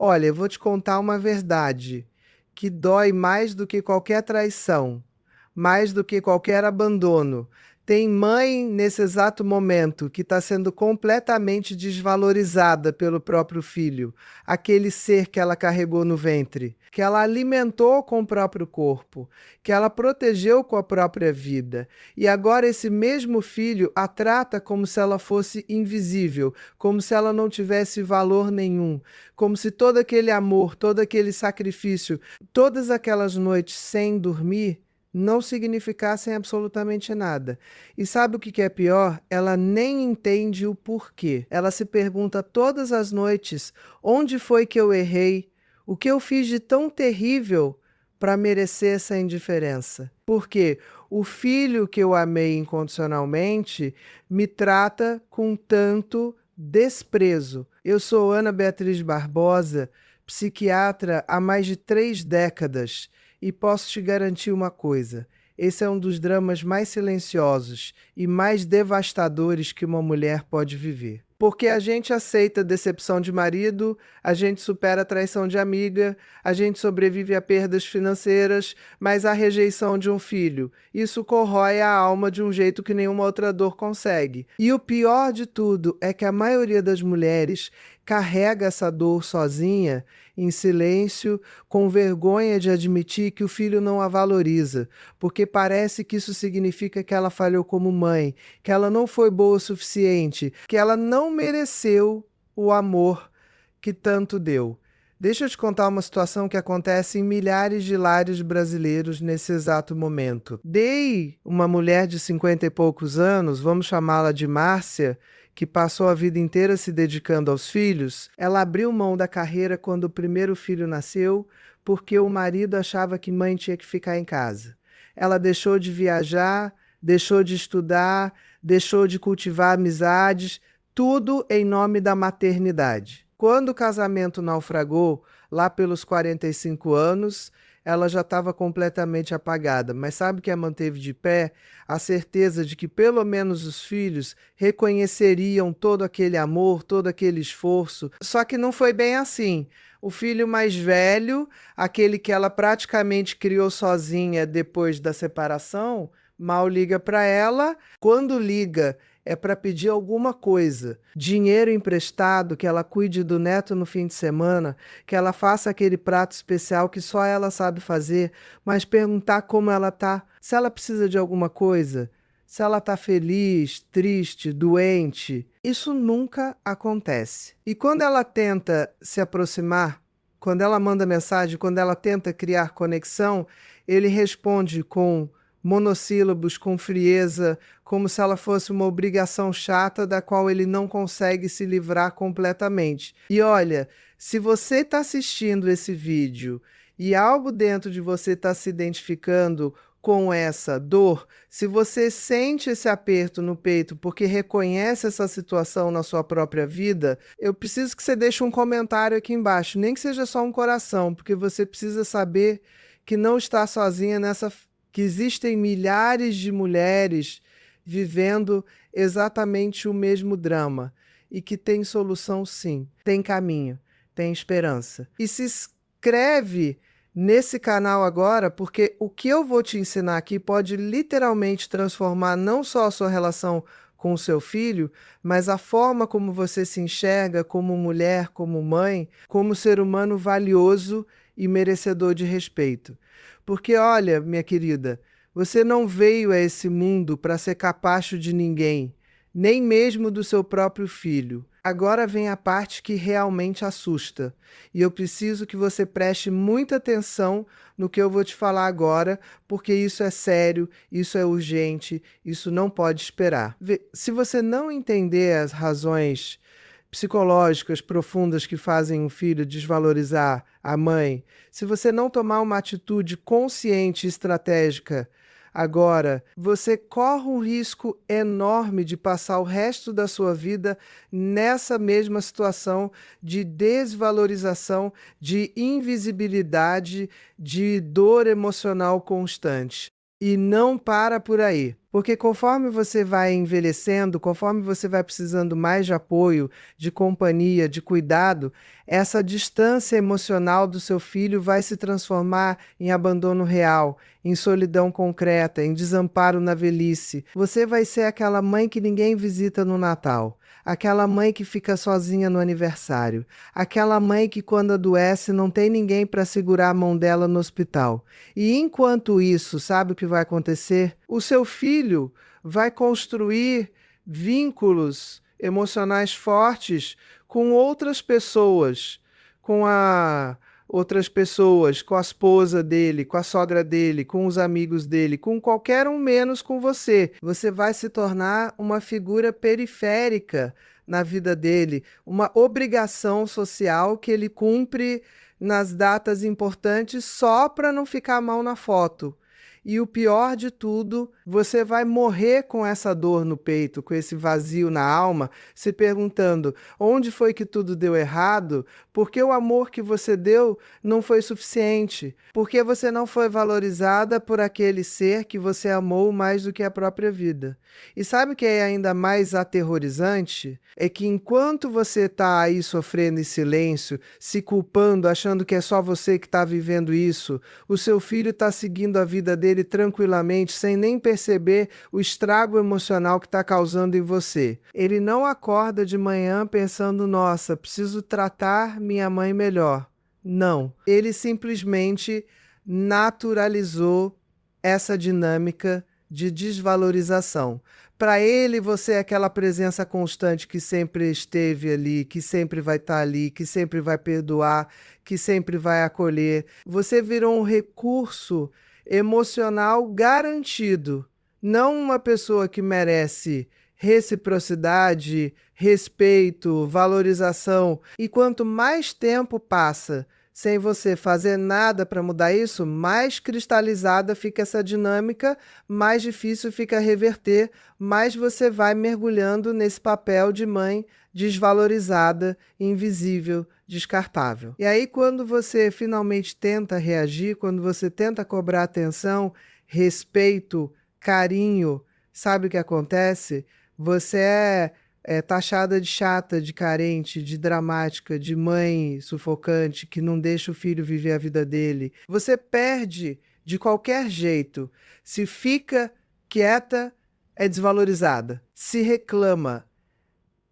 Olha, eu vou te contar uma verdade que dói mais do que qualquer traição, mais do que qualquer abandono. Tem mãe nesse exato momento que está sendo completamente desvalorizada pelo próprio filho, aquele ser que ela carregou no ventre, que ela alimentou com o próprio corpo, que ela protegeu com a própria vida. E agora esse mesmo filho a trata como se ela fosse invisível, como se ela não tivesse valor nenhum, como se todo aquele amor, todo aquele sacrifício, todas aquelas noites sem dormir não significassem absolutamente nada. E sabe o que é pior? Ela nem entende o porquê. Ela se pergunta todas as noites: onde foi que eu errei? O que eu fiz de tão terrível para merecer essa indiferença? Porque o filho que eu amei incondicionalmente me trata com tanto desprezo. Eu sou Ana Beatriz Barbosa, psiquiatra há mais de 3 décadas, e posso te garantir uma coisa: esse é um dos dramas mais silenciosos e mais devastadores que uma mulher pode viver. Porque a gente aceita a decepção de marido, a gente supera a traição de amiga, a gente sobrevive a perdas financeiras, mas a rejeição de um filho, isso corrói a alma de um jeito que nenhuma outra dor consegue. E o pior de tudo é que a maioria das mulheres carrega essa dor sozinha, em silêncio, com vergonha de admitir que o filho não a valoriza, porque parece que isso significa que ela falhou como mãe, que ela não foi boa o suficiente, que ela não mereceu o amor que tanto deu. Deixa eu te contar uma situação que acontece em milhares de lares brasileiros nesse exato momento. Uma mulher de 50 e poucos anos, vamos chamá-la de Márcia, que passou a vida inteira se dedicando aos filhos. Ela abriu mão da carreira quando o primeiro filho nasceu, porque o marido achava que mãe tinha que ficar em casa. Ela deixou de viajar, deixou de estudar, deixou de cultivar amizades, tudo em nome da maternidade. Quando o casamento naufragou, lá pelos 45 anos, ela já estava completamente apagada. Mas sabe o que a manteve de pé? A certeza de que pelo menos os filhos reconheceriam todo aquele amor, todo aquele esforço. Só que não foi bem assim. O filho mais velho, aquele que ela praticamente criou sozinha depois da separação, mal liga para ela. Quando liga, é para pedir alguma coisa, dinheiro emprestado, que ela cuide do neto no fim de semana, que ela faça aquele prato especial que só ela sabe fazer, mas perguntar como ela tá, se ela precisa de alguma coisa, se ela tá feliz, triste, doente. Isso nunca acontece. E quando ela tenta se aproximar, quando ela manda mensagem, quando ela tenta criar conexão, ele responde com monossílabos, com frieza, como se ela fosse uma obrigação chata da qual ele não consegue se livrar completamente. E olha, se você está assistindo esse vídeo e algo dentro de você está se identificando com essa dor, se você sente esse aperto no peito porque reconhece essa situação na sua própria vida, eu preciso que você deixe um comentário aqui embaixo, nem que seja só um coração, porque você precisa saber que não está sozinha nessa, que existem milhares de mulheres vivendo exatamente o mesmo drama e que tem solução sim, tem caminho, tem esperança. E se inscreve nesse canal agora, porque o que eu vou te ensinar aqui pode literalmente transformar não só a sua relação com o seu filho, mas a forma como você se enxerga como mulher, como mãe, como ser humano valioso e merecedor de respeito. Porque olha, minha querida, você não veio a esse mundo para ser capacho de ninguém, nem mesmo do seu próprio filho. Agora vem a parte que realmente assusta, e eu preciso que você preste muita atenção no que eu vou te falar agora, porque isso é sério, isso é urgente, isso não pode esperar. Se você não entender as razões psicológicas profundas que fazem um filho desvalorizar a mãe, se você não tomar uma atitude consciente e estratégica agora, você corre um risco enorme de passar o resto da sua vida nessa mesma situação de desvalorização, de invisibilidade, de dor emocional constante. E não para por aí. Porque conforme você vai envelhecendo, conforme você vai precisando mais de apoio, de companhia, de cuidado, essa distância emocional do seu filho vai se transformar em abandono real, em solidão concreta, em desamparo na velhice. Você vai ser aquela mãe que ninguém visita no Natal, aquela mãe que fica sozinha no aniversário, aquela mãe que, quando adoece, não tem ninguém para segurar a mão dela no hospital. E enquanto isso, sabe o que vai acontecer? O seu filho vai construir vínculos emocionais fortes com outras pessoas, com a outras pessoas, com a esposa dele, com a sogra dele, com os amigos dele, com qualquer um menos com você. Você vai se tornar uma figura periférica na vida dele, uma obrigação social que ele cumpre nas datas importantes só para não ficar mal na foto. E o pior de tudo, você vai morrer com essa dor no peito, com esse vazio na alma, se perguntando onde foi que tudo deu errado, porque o amor que você deu não foi suficiente, porque você não foi valorizada por aquele ser que você amou mais do que a própria vida. E sabe o que é ainda mais aterrorizante? É que enquanto você está aí sofrendo em silêncio, se culpando, achando que é só você que está vivendo isso, o seu filho está seguindo a vida dele tranquilamente, sem nem perceber o estrago emocional que está causando em você. Ele não acorda de manhã pensando, nossa, preciso tratar minha mãe melhor. Não. Ele simplesmente naturalizou essa dinâmica de desvalorização. Para ele, você é aquela presença constante que sempre esteve ali, que sempre vai estar ali, que sempre vai perdoar, que sempre vai acolher. Você virou um recurso emocional garantido, não uma pessoa que merece reciprocidade, respeito, valorização. E quanto mais tempo passa sem você fazer nada para mudar isso, mais cristalizada fica essa dinâmica, mais difícil fica reverter, mais você vai mergulhando nesse papel de mãe desvalorizada, invisível, descartável. E aí, quando você finalmente tenta reagir, quando você tenta cobrar atenção, respeito, carinho, sabe o que acontece? Você é taxada de chata, de carente, de dramática, de mãe sufocante que não deixa o filho viver a vida dele. Você perde de qualquer jeito. Se fica quieta, é desvalorizada. Se reclama,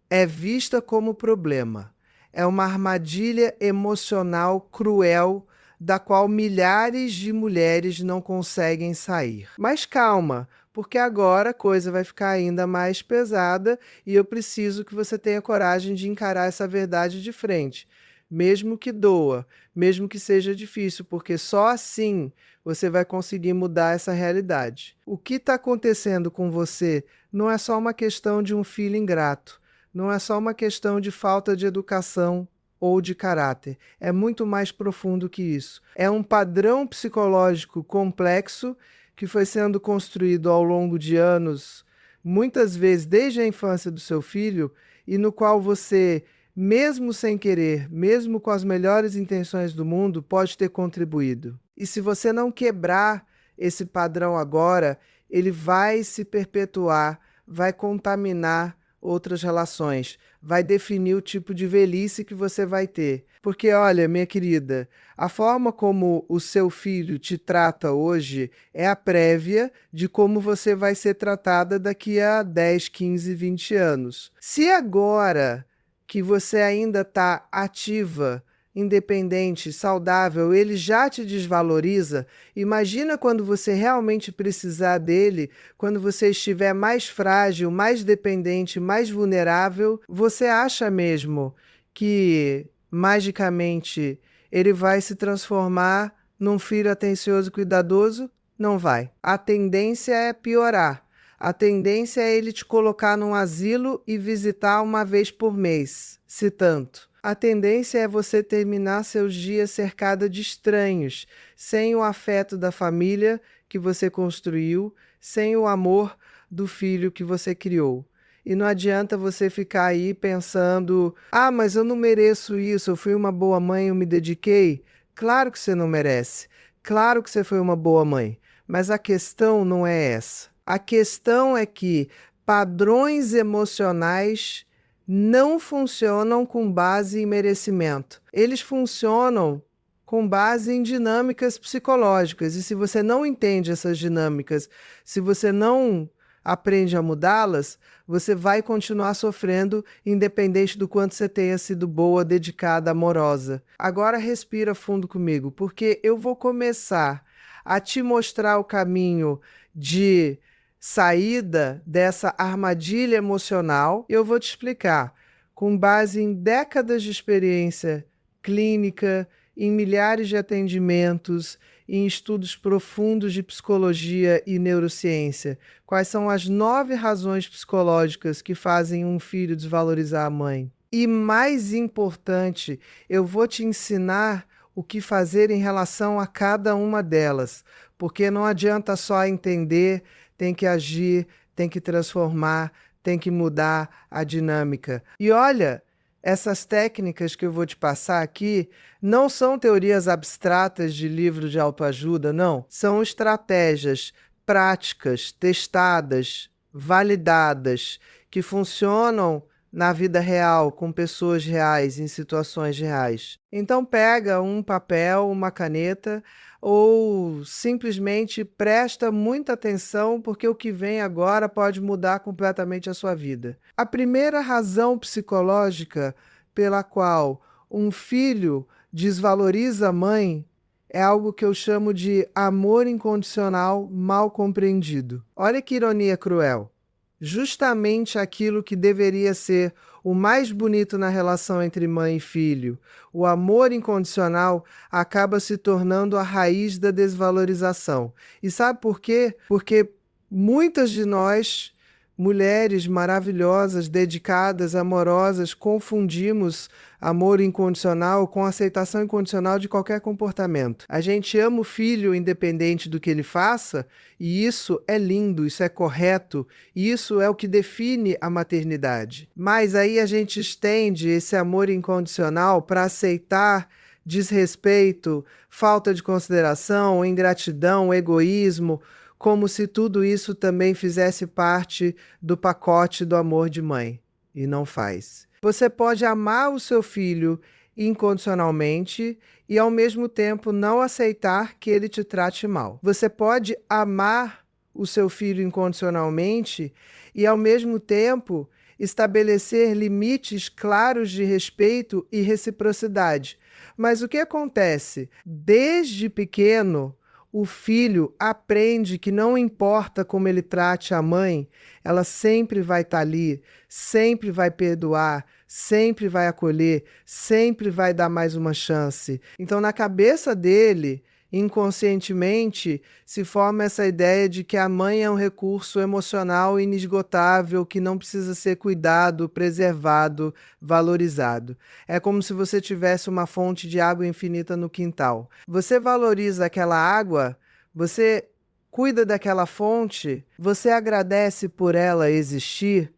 é vista como problema. É uma armadilha emocional cruel da qual milhares de mulheres não conseguem sair. Mas calma, porque agora a coisa vai ficar ainda mais pesada e eu preciso que você tenha coragem de encarar essa verdade de frente. Mesmo que doa, mesmo que seja difícil, porque só assim você vai conseguir mudar essa realidade. O que está acontecendo com você não é só uma questão de um filho ingrato, não é só uma questão de falta de educação ou de caráter. É muito mais profundo que isso. É um padrão psicológico complexo que foi sendo construído ao longo de anos, muitas vezes desde a infância do seu filho, e no qual você, mesmo sem querer, mesmo com as melhores intenções do mundo, pode ter contribuído. E se você não quebrar esse padrão agora, ele vai se perpetuar, vai contaminar outras relações, vai definir o tipo de velhice que você vai ter. Porque, olha, minha querida, a forma como o seu filho te trata hoje é a prévia de como você vai ser tratada daqui a 10, 15, 20 anos. Se agora que você ainda está ativa, independente, saudável, ele já te desvaloriza, imagina quando você realmente precisar dele, quando você estiver mais frágil, mais dependente, mais vulnerável, você acha mesmo que magicamente ele vai se transformar num filho atencioso e cuidadoso? Não vai. A tendência é piorar. A tendência é ele te colocar num asilo e visitar uma vez por mês, se tanto. A tendência é você terminar seus dias cercada de estranhos, sem o afeto da família que você construiu, sem o amor do filho que você criou. E não adianta você ficar aí pensando, ah, mas eu não mereço isso, eu fui uma boa mãe, eu me dediquei. Claro que você não merece, claro que você foi uma boa mãe, mas a questão não é essa. A questão é que padrões emocionais não funcionam com base em merecimento. Eles funcionam com base em dinâmicas psicológicas. E se você não entende essas dinâmicas, se você não aprende a mudá-las, você vai continuar sofrendo, independente do quanto você tenha sido boa, dedicada, amorosa. Agora respira fundo comigo, porque eu vou começar a te mostrar o caminho de saída dessa armadilha emocional. Eu vou te explicar, com base em décadas de experiência clínica, em milhares de atendimentos, em estudos profundos de psicologia e neurociência, quais são as 9 razões psicológicas que fazem um filho desvalorizar a mãe. E mais importante, eu vou te ensinar o que fazer em relação a cada uma delas, porque não adianta só entender, tem que agir, tem que transformar, tem que mudar a dinâmica. E olha, essas técnicas que eu vou te passar aqui não são teorias abstratas de livro de autoajuda, não. São estratégias práticas, testadas, validadas, que funcionam na vida real, com pessoas reais, em situações reais. Então pega um papel, uma caneta, ou simplesmente presta muita atenção, porque o que vem agora pode mudar completamente a sua vida. A primeira razão psicológica pela qual um filho desvaloriza a mãe é algo que eu chamo de amor incondicional mal compreendido. Olha que ironia cruel. Justamente aquilo que deveria ser o mais bonito na relação entre mãe e filho, o amor incondicional, acaba se tornando a raiz da desvalorização. E sabe por quê? Porque muitas de nós, mulheres maravilhosas, dedicadas, amorosas, confundimos amor incondicional com aceitação incondicional de qualquer comportamento. A gente ama o filho independente do que ele faça, e isso é lindo, isso é correto, e isso é o que define a maternidade. Mas aí a gente estende esse amor incondicional para aceitar desrespeito, falta de consideração, ingratidão, egoísmo, como se tudo isso também fizesse parte do pacote do amor de mãe. E não faz. Você pode amar o seu filho incondicionalmente e, ao mesmo tempo, não aceitar que ele te trate mal. Você pode amar o seu filho incondicionalmente e, ao mesmo tempo, estabelecer limites claros de respeito e reciprocidade. Mas o que acontece? Desde pequeno, o filho aprende que não importa como ele trate a mãe, ela sempre vai estar ali, sempre vai perdoar, sempre vai acolher, sempre vai dar mais uma chance. Então, na cabeça dele, inconscientemente, se forma essa ideia de que a mãe é um recurso emocional inesgotável que não precisa ser cuidado, preservado, valorizado. É como se você tivesse uma fonte de água infinita no quintal. Você valoriza aquela água, você cuida daquela fonte, você agradece por ela existir?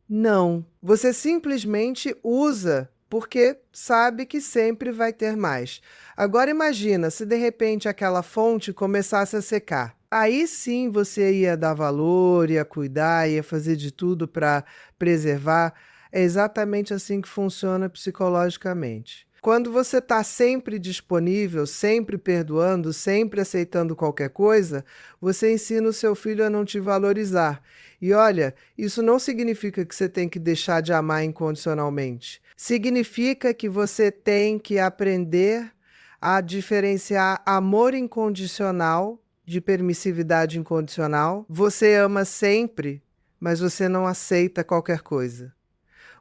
Não. Você simplesmente usa porque sabe que sempre vai ter mais. Agora imagina se de repente aquela fonte começasse a secar. Aí sim você ia dar valor, ia cuidar, ia fazer de tudo para preservar. É exatamente assim que funciona psicologicamente. Quando você está sempre disponível, sempre perdoando, sempre aceitando qualquer coisa, você ensina o seu filho a não te valorizar. E olha, isso não significa que você tem que deixar de amar incondicionalmente. Significa que você tem que aprender a diferenciar amor incondicional de permissividade incondicional. Você ama sempre, mas você não aceita qualquer coisa.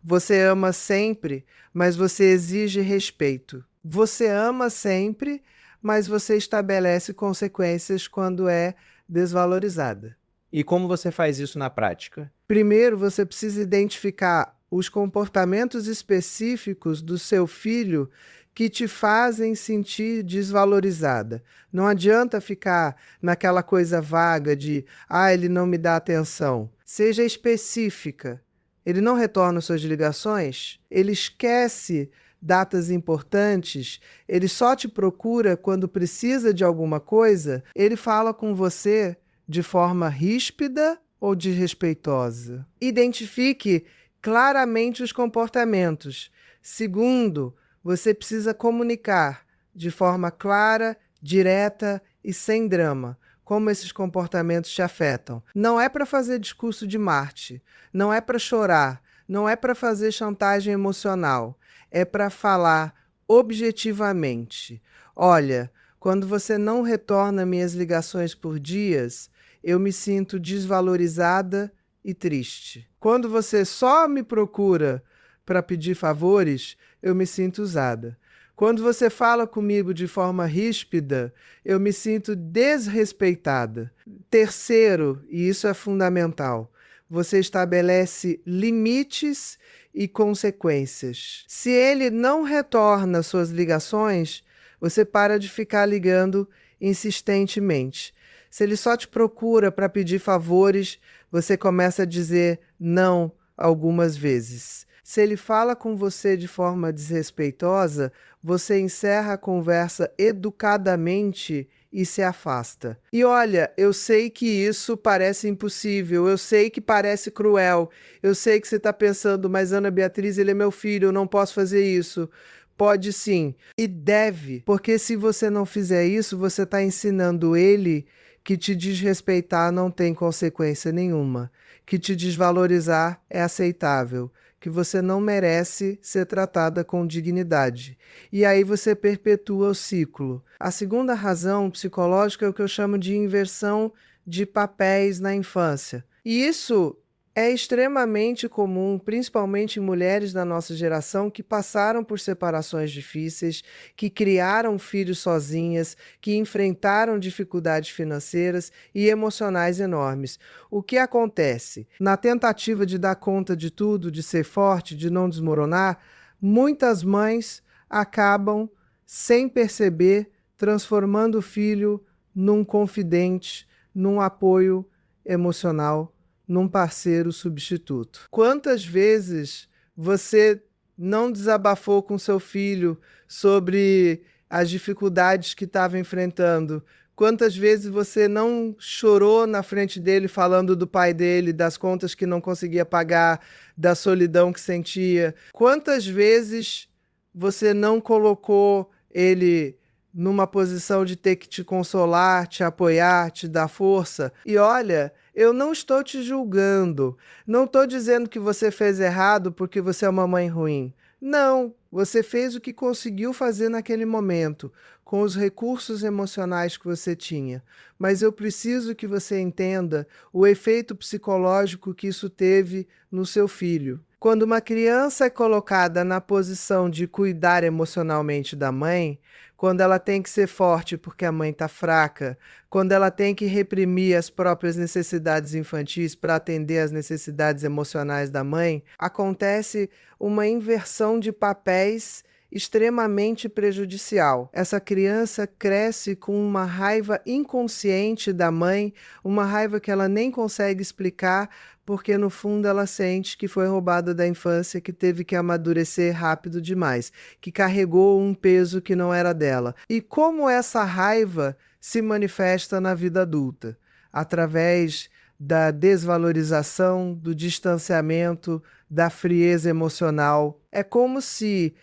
Você ama sempre, mas você exige respeito. Você ama sempre, mas você estabelece consequências quando é desvalorizada. E como você faz isso na prática? Primeiro, você precisa identificar os comportamentos específicos do seu filho que te fazem sentir desvalorizada. Não adianta ficar naquela coisa vaga de ele não me dá atenção. Seja específica. Ele não retorna suas ligações? Ele esquece datas importantes? Ele só te procura quando precisa de alguma coisa? Ele fala com você de forma ríspida ou desrespeitosa? Identifique claramente os comportamentos. Segundo, você precisa comunicar de forma clara, direta e sem drama como esses comportamentos te afetam. Não é para fazer discurso de Marte, não é para chorar, não é para fazer chantagem emocional, é para falar objetivamente. Olha, quando você não retorna minhas ligações por dias, eu me sinto desvalorizada e triste. Quando você só me procura para pedir favores, eu me sinto usada. Quando você fala comigo de forma ríspida, eu me sinto desrespeitada. Terceiro, e isso é fundamental, você estabelece limites e consequências. Se ele não retorna suas ligações, você para de ficar ligando insistentemente. Se ele só te procura para pedir favores, você começa a dizer não algumas vezes. Se ele fala com você de forma desrespeitosa, você encerra a conversa educadamente e se afasta. E olha, eu sei que isso parece impossível, eu sei que parece cruel, eu sei que você está pensando, mas Ana Beatriz, ele é meu filho, eu não posso fazer isso. Pode sim, e deve, porque se você não fizer isso, você está ensinando ele que te desrespeitar não tem consequência nenhuma, que te desvalorizar é aceitável, que você não merece ser tratada com dignidade. E aí você perpetua o ciclo. A segunda razão psicológica é o que eu chamo de inversão de papéis na infância. E isso é extremamente comum, principalmente em mulheres da nossa geração que passaram por separações difíceis, que criaram filhos sozinhas, que enfrentaram dificuldades financeiras e emocionais enormes. O que acontece? Na tentativa de dar conta de tudo, de ser forte, de não desmoronar, muitas mães acabam, sem perceber, transformando o filho num confidente, num apoio emocional, num parceiro substituto. Quantas vezes você não desabafou com seu filho sobre as dificuldades que estava enfrentando? Quantas vezes você não chorou na frente dele falando do pai dele, das contas que não conseguia pagar, da solidão que sentia? Quantas vezes você não colocou ele numa posição de ter que te consolar, te apoiar, te dar força? E olha, eu não estou te julgando, não estou dizendo que você fez errado porque você é uma mãe ruim. Não, você fez o que conseguiu fazer naquele momento, com os recursos emocionais que você tinha. Mas eu preciso que você entenda o efeito psicológico que isso teve no seu filho. Quando uma criança é colocada na posição de cuidar emocionalmente da mãe, quando ela tem que ser forte porque a mãe está fraca, quando ela tem que reprimir as próprias necessidades infantis para atender às necessidades emocionais da mãe, acontece uma inversão de papéis extremamente prejudicial. Essa criança cresce com uma raiva inconsciente da mãe, uma raiva que ela nem consegue explicar, porque no fundo ela sente que foi roubada da infância, que teve que amadurecer rápido demais, que carregou um peso que não era dela. E como essa raiva se manifesta na vida adulta? Através da desvalorização, do distanciamento, da frieza emocional. É como se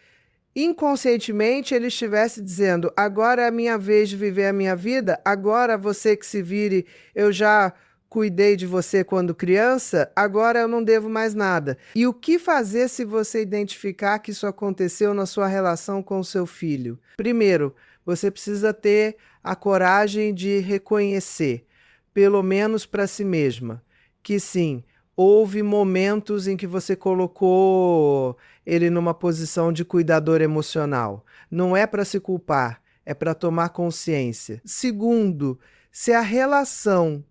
inconscientemente ele estivesse dizendo: agora é a minha vez de viver a minha vida, agora você que se vire, eu já cuidei de você quando criança, agora eu não devo mais nada. E o que fazer se você identificar que isso aconteceu na sua relação com o seu filho? Primeiro, você precisa ter a coragem de reconhecer, pelo menos para si mesma, que sim, houve momentos em que você colocou ele numa posição de cuidador emocional. Não é para se culpar, é para tomar consciência. Segundo, se a relação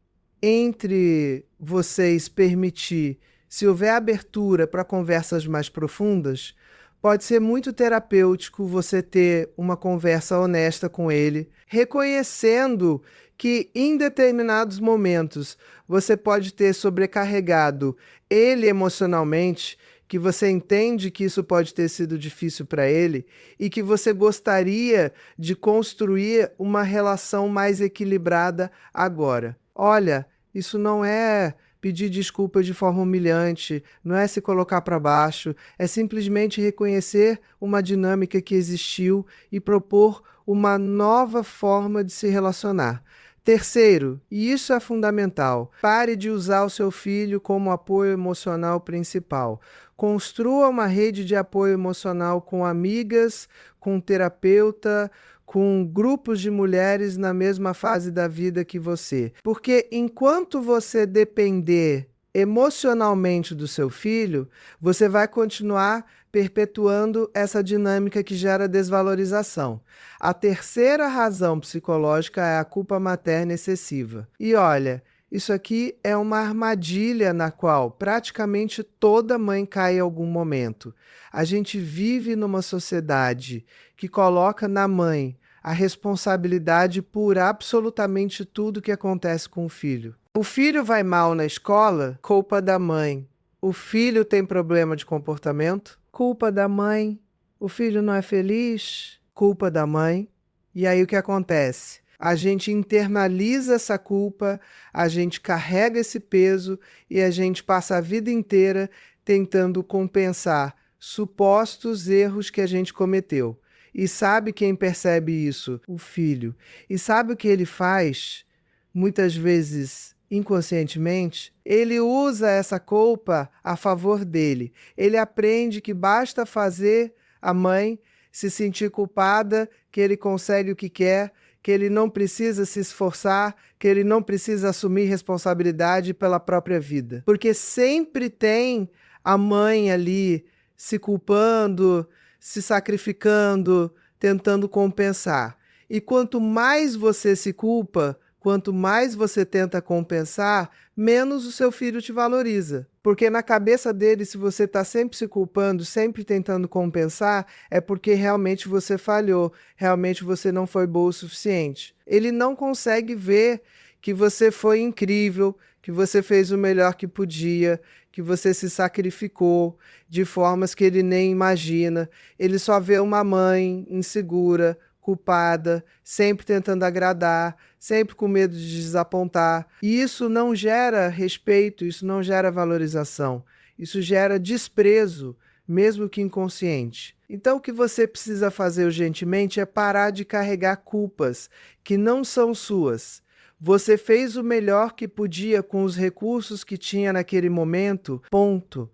entre vocês permitir, se houver abertura para conversas mais profundas, pode ser muito terapêutico você ter uma conversa honesta com ele, reconhecendo que em determinados momentos você pode ter sobrecarregado ele emocionalmente, que você entende que isso pode ter sido difícil para ele e que você gostaria de construir uma relação mais equilibrada agora. Olha, isso não é pedir desculpa de forma humilhante, não é se colocar para baixo, é simplesmente reconhecer uma dinâmica que existiu e propor uma nova forma de se relacionar. Terceiro, e isso é fundamental, pare de usar o seu filho como apoio emocional principal. Construa uma rede de apoio emocional com amigas, com terapeuta, com grupos de mulheres na mesma fase da vida que você. Porque enquanto você depender emocionalmente do seu filho, você vai continuar perpetuando essa dinâmica que gera desvalorização. A terceira razão psicológica é a culpa materna excessiva. E olha, isso aqui é uma armadilha na qual praticamente toda mãe cai em algum momento. A gente vive numa sociedade que coloca na mãe a responsabilidade por absolutamente tudo que acontece com o filho. O filho vai mal na escola, culpa da mãe. O filho tem problema de comportamento, culpa da mãe. O filho não é feliz, culpa da mãe. E aí o que acontece? A gente internaliza essa culpa, a gente carrega esse peso e a gente passa a vida inteira tentando compensar supostos erros que a gente cometeu. E sabe quem percebe isso? O filho. E sabe o que ele faz? Muitas vezes, inconscientemente, ele usa essa culpa a favor dele. Ele aprende que basta fazer a mãe se sentir culpada, que ele consegue o que quer, que ele não precisa se esforçar, que ele não precisa assumir responsabilidade pela própria vida. Porque sempre tem a mãe ali se culpando, se sacrificando, tentando compensar. E quanto mais você se culpa, quanto mais você tenta compensar, menos o seu filho te valoriza. Porque na cabeça dele, se você está sempre se culpando, sempre tentando compensar, é porque realmente você falhou, realmente você não foi boa o suficiente. Ele não consegue ver que você foi incrível, que você fez o melhor que podia, que você se sacrificou de formas que ele nem imagina. Ele só vê uma mãe insegura, culpada, sempre tentando agradar, sempre com medo de desapontar. E isso não gera respeito, isso não gera valorização, isso gera desprezo, mesmo que inconsciente. Então, o que você precisa fazer urgentemente é parar de carregar culpas que não são suas. Você fez o melhor que podia com os recursos que tinha naquele momento, ponto.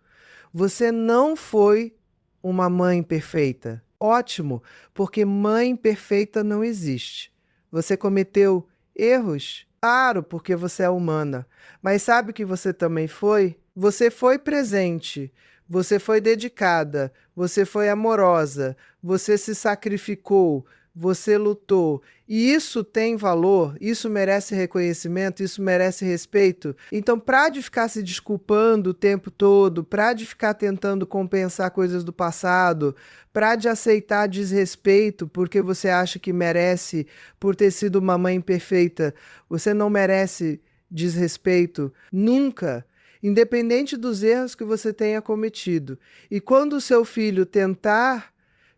Você não foi uma mãe perfeita. Ótimo, porque mãe perfeita não existe. Você cometeu erros? Claro, porque você é humana. Mas sabe o que você também foi? Você foi presente, você foi dedicada, você foi amorosa, você se sacrificou, você lutou. E isso tem valor, isso merece reconhecimento, isso merece respeito. Então, para de ficar se desculpando o tempo todo, para de ficar tentando compensar coisas do passado, para de aceitar desrespeito porque você acha que merece por ter sido uma mãe perfeita, você não merece desrespeito nunca. Independente dos erros que você tenha cometido. E quando o seu filho tentar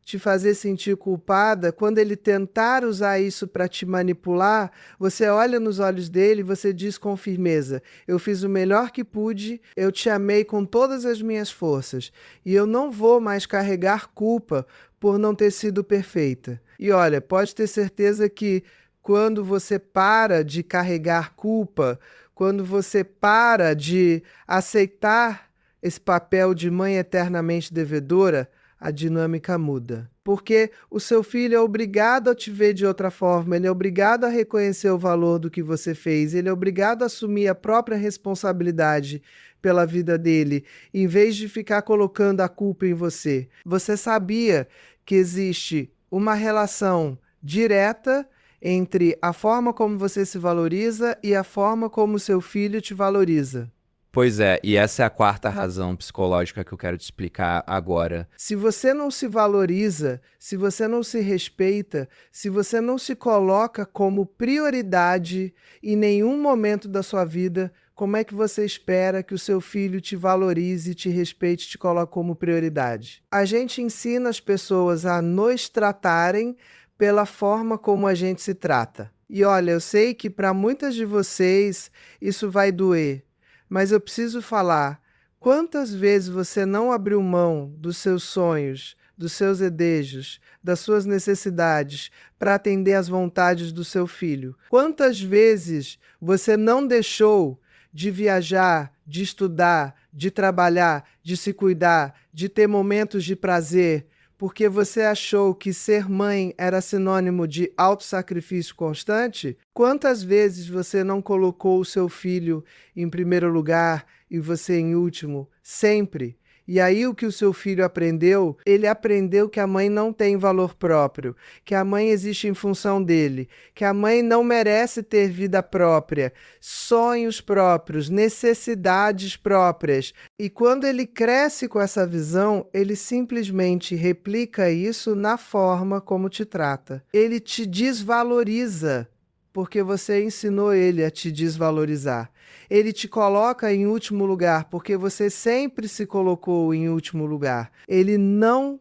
te fazer sentir culpada, quando ele tentar usar isso para te manipular, você olha nos olhos dele e você diz com firmeza: eu fiz o melhor que pude, eu te amei com todas as minhas forças, e eu não vou mais carregar culpa por não ter sido perfeita. E olha, pode ter certeza que quando você para de carregar culpa, quando você para de aceitar esse papel de mãe eternamente devedora, a dinâmica muda. Porque o seu filho é obrigado a te ver de outra forma, ele é obrigado a reconhecer o valor do que você fez, ele é obrigado a assumir a própria responsabilidade pela vida dele, em vez de ficar colocando a culpa em você. Você sabia que existe uma relação direta entre a forma como você se valoriza e a forma como seu filho te valoriza? Pois é, e essa é a quarta razão psicológica que eu quero te explicar agora. Se você não se valoriza, se você não se respeita, se você não se coloca como prioridade em nenhum momento da sua vida, como é que você espera que o seu filho te valorize, te respeite, te coloque como prioridade? A gente ensina as pessoas a nos tratarem pela forma como a gente se trata. E olha, eu sei que para muitas de vocês isso vai doer, mas eu preciso falar. Quantas vezes você não abriu mão dos seus sonhos, dos seus desejos, das suas necessidades para atender às vontades do seu filho? Quantas vezes você não deixou de viajar, de estudar, de trabalhar, de se cuidar, de ter momentos de prazer, porque você achou que ser mãe era sinônimo de autossacrifício constante? Quantas vezes você não colocou o seu filho em primeiro lugar e você em último? Sempre. E aí o que o seu filho aprendeu? Ele aprendeu que a mãe não tem valor próprio, que a mãe existe em função dele, que a mãe não merece ter vida própria, sonhos próprios, necessidades próprias. E quando ele cresce com essa visão, ele simplesmente replica isso na forma como te trata. Ele te desvaloriza, porque você ensinou ele a te desvalorizar. Ele te coloca em último lugar, porque você sempre se colocou em último lugar. Ele não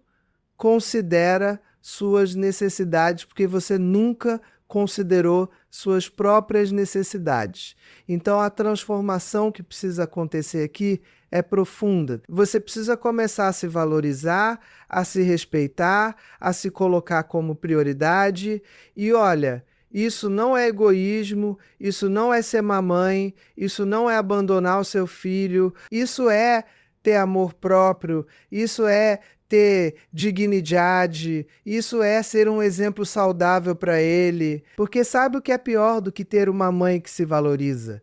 considera suas necessidades, porque você nunca considerou suas próprias necessidades. Então, a transformação que precisa acontecer aqui é profunda. Você precisa começar a se valorizar, a se respeitar, a se colocar como prioridade. E olha, isso não é egoísmo, isso não é ser mamãe, isso não é abandonar o seu filho, isso é ter amor próprio, isso é ter dignidade, isso é ser um exemplo saudável para ele. Porque sabe o que é pior do que ter uma mãe que se valoriza?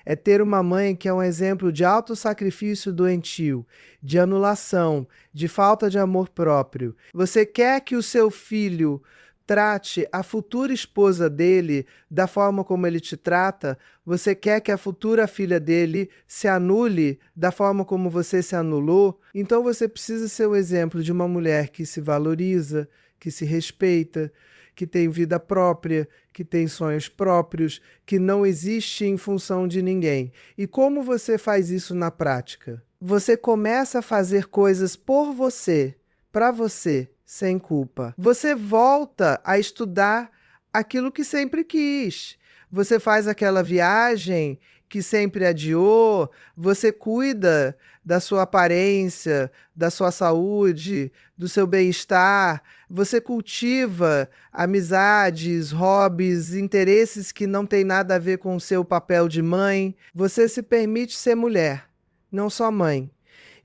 É ter uma mãe que é um exemplo de autossacrifício doentio, de anulação, de falta de amor próprio. Você quer que o seu filho trate a futura esposa dele da forma como ele te trata? Você quer que a futura filha dele se anule da forma como você se anulou? Então você precisa ser o exemplo de uma mulher que se valoriza, que se respeita, que tem vida própria, que tem sonhos próprios, que não existe em função de ninguém. E como você faz isso na prática? Você começa a fazer coisas por você, para você, sem culpa. Você volta a estudar aquilo que sempre quis. Você faz aquela viagem que sempre adiou, você cuida da sua aparência, da sua saúde, do seu bem-estar, você cultiva amizades, hobbies, interesses que não têm nada a ver com o seu papel de mãe. Você se permite ser mulher, não só mãe.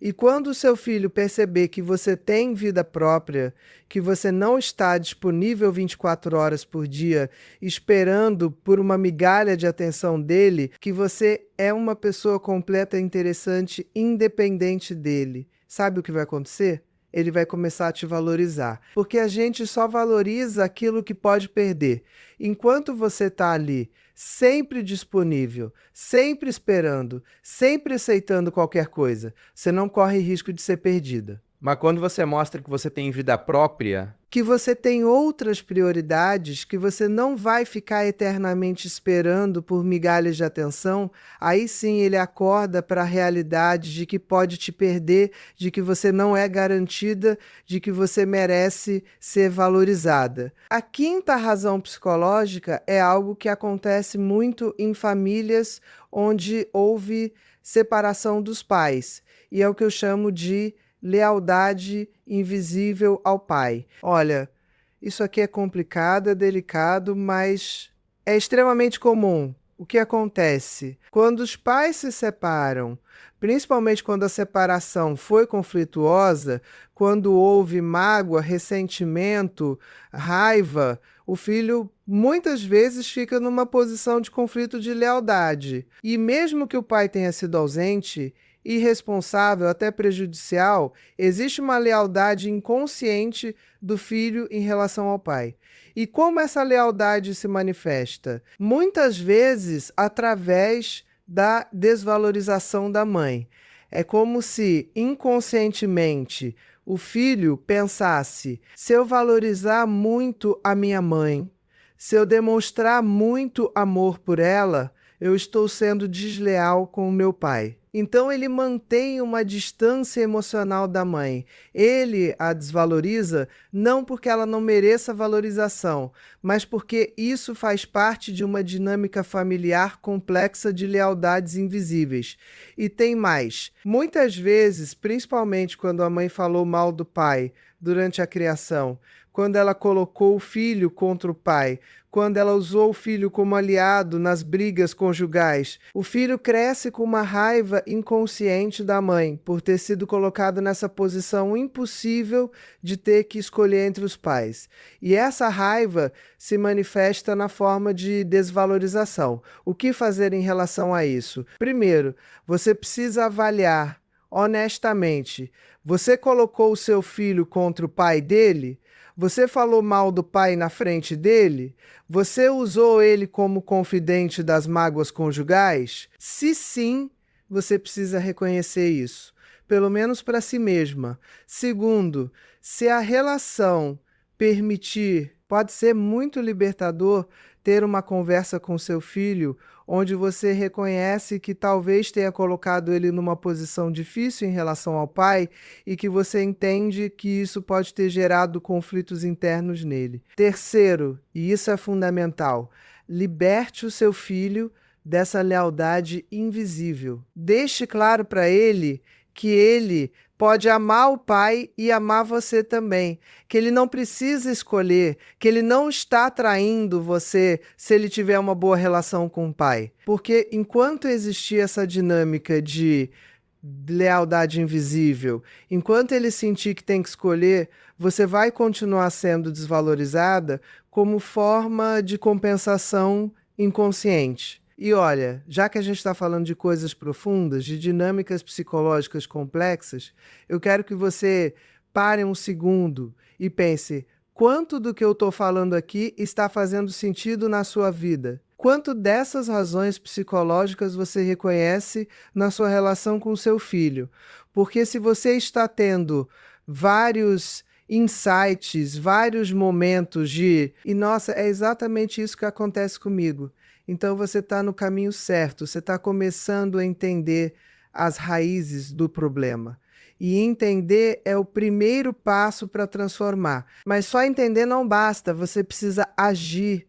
E quando o seu filho perceber que você tem vida própria, que você não está disponível 24 horas por dia, esperando por uma migalha de atenção dele, que você é uma pessoa completa e interessante, independente dele, sabe o que vai acontecer? Ele vai começar a te valorizar. Porque a gente só valoriza aquilo que pode perder. Enquanto você está ali, sempre disponível, sempre esperando, sempre aceitando qualquer coisa, você não corre risco de ser perdida. Mas quando você mostra que você tem vida própria, Que você tem outras prioridades, que você não vai ficar eternamente esperando por migalhas de atenção, aí sim ele acorda para a realidade de que pode te perder, de que você não é garantida, de que você merece ser valorizada. A quinta razão psicológica é algo que acontece muito em famílias onde houve separação dos pais, e é o que eu chamo de lealdade invisível ao pai. Olha, isso aqui é complicado, é delicado, mas é extremamente comum. O que acontece? Quando os pais se separam, principalmente quando a separação foi conflituosa, quando houve mágoa, ressentimento, raiva, o filho muitas vezes fica numa posição de conflito de lealdade. E mesmo que o pai tenha sido ausente, irresponsável, até prejudicial, existe uma lealdade inconsciente do filho em relação ao pai. E como essa lealdade se manifesta? Muitas vezes através da desvalorização da mãe. É como se inconscientemente o filho pensasse: se eu valorizar muito a minha mãe, se eu demonstrar muito amor por ela, eu estou sendo desleal com o meu pai. Então ele mantém uma distância emocional da mãe. Ele a desvaloriza não porque ela não mereça valorização, mas porque isso faz parte de uma dinâmica familiar complexa de lealdades invisíveis. E tem mais. Muitas vezes, principalmente quando a mãe falou mal do pai durante a criação, quando ela colocou o filho contra o pai, quando ela usou o filho como aliado nas brigas conjugais, o filho cresce com uma raiva inconsciente da mãe por ter sido colocado nessa posição impossível de ter que escolher entre os pais. E essa raiva se manifesta na forma de desvalorização. O que fazer em relação a isso? Primeiro, você precisa avaliar honestamente. Você colocou o seu filho contra o pai dele? Você falou mal do pai na frente dele? Você usou ele como confidente das mágoas conjugais? Se sim, você precisa reconhecer isso, pelo menos para si mesma. Segundo, se a relação permitir, pode ser muito libertador ter uma conversa com seu filho, onde você reconhece que talvez tenha colocado ele numa posição difícil em relação ao pai e que você entende que isso pode ter gerado conflitos internos nele. Terceiro, e isso é fundamental, liberte o seu filho dessa lealdade invisível. Deixe claro para ele que ele pode amar o pai e amar você também, que ele não precisa escolher, que ele não está traindo você se ele tiver uma boa relação com o pai. Porque enquanto existir essa dinâmica de lealdade invisível, enquanto ele sentir que tem que escolher, você vai continuar sendo desvalorizada como forma de compensação inconsciente. E olha, já que a gente está falando de coisas profundas, de dinâmicas psicológicas complexas, eu quero que você pare um segundo e pense: quanto do que eu estou falando aqui está fazendo sentido na sua vida? Quanto dessas razões psicológicas você reconhece na sua relação com seu filho? Porque se você está tendo vários insights, vários momentos e nossa, é exatamente isso que acontece comigo. Então você está no caminho certo, você está começando a entender as raízes do problema. E entender é o primeiro passo para transformar. Mas só entender não basta, você precisa agir,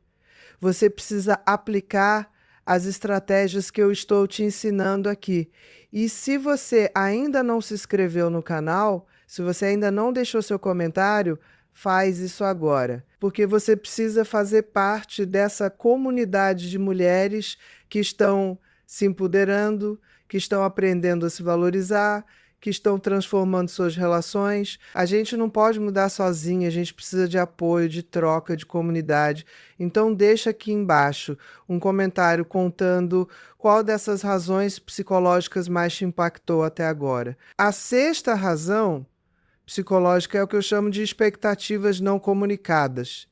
você precisa aplicar as estratégias que eu estou te ensinando aqui. E se você ainda não se inscreveu no canal, se você ainda não deixou seu comentário, faz isso agora, porque você precisa fazer parte dessa comunidade de mulheres que estão se empoderando, que estão aprendendo a se valorizar, que estão transformando suas relações. A gente não pode mudar sozinha, a gente precisa de apoio, de troca, de comunidade. Então deixa aqui embaixo um comentário contando qual dessas razões psicológicas mais te impactou até agora. A sexta razão psicológica é o que eu chamo de expectativas não comunicadas.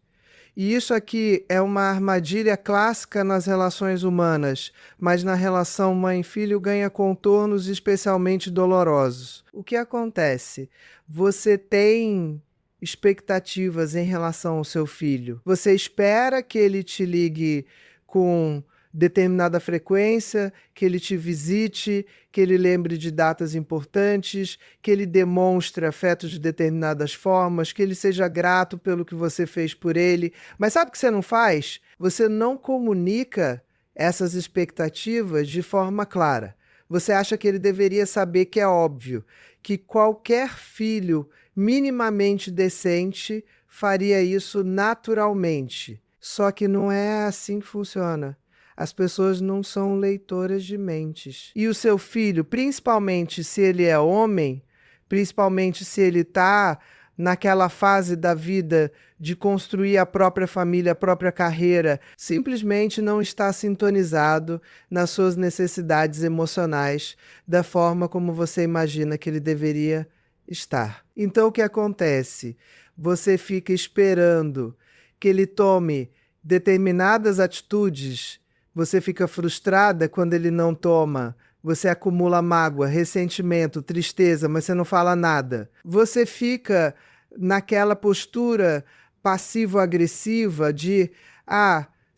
E isso aqui é uma armadilha clássica nas relações humanas, mas na relação mãe-filho ganha contornos especialmente dolorosos. O que acontece? Você tem expectativas em relação ao seu filho. Você espera que ele te ligue com determinada frequência, que ele te visite, que ele lembre de datas importantes, que ele demonstre afeto de determinadas formas, que ele seja grato pelo que você fez por ele. Mas sabe o que você não faz? Você não comunica essas expectativas de forma clara. Você acha que ele deveria saber que é óbvio, que qualquer filho minimamente decente faria isso naturalmente. Só que não é assim que funciona. As pessoas não são leitoras de mentes. E o seu filho, principalmente se ele é homem, principalmente se ele está naquela fase da vida de construir a própria família, a própria carreira, simplesmente não está sintonizado nas suas necessidades emocionais da forma como você imagina que ele deveria estar. Então o que acontece? Você fica esperando que ele tome determinadas atitudes. Você fica frustrada quando ele não toma. Você acumula mágoa, ressentimento, tristeza, mas você não fala nada. Você fica naquela postura passivo-agressiva de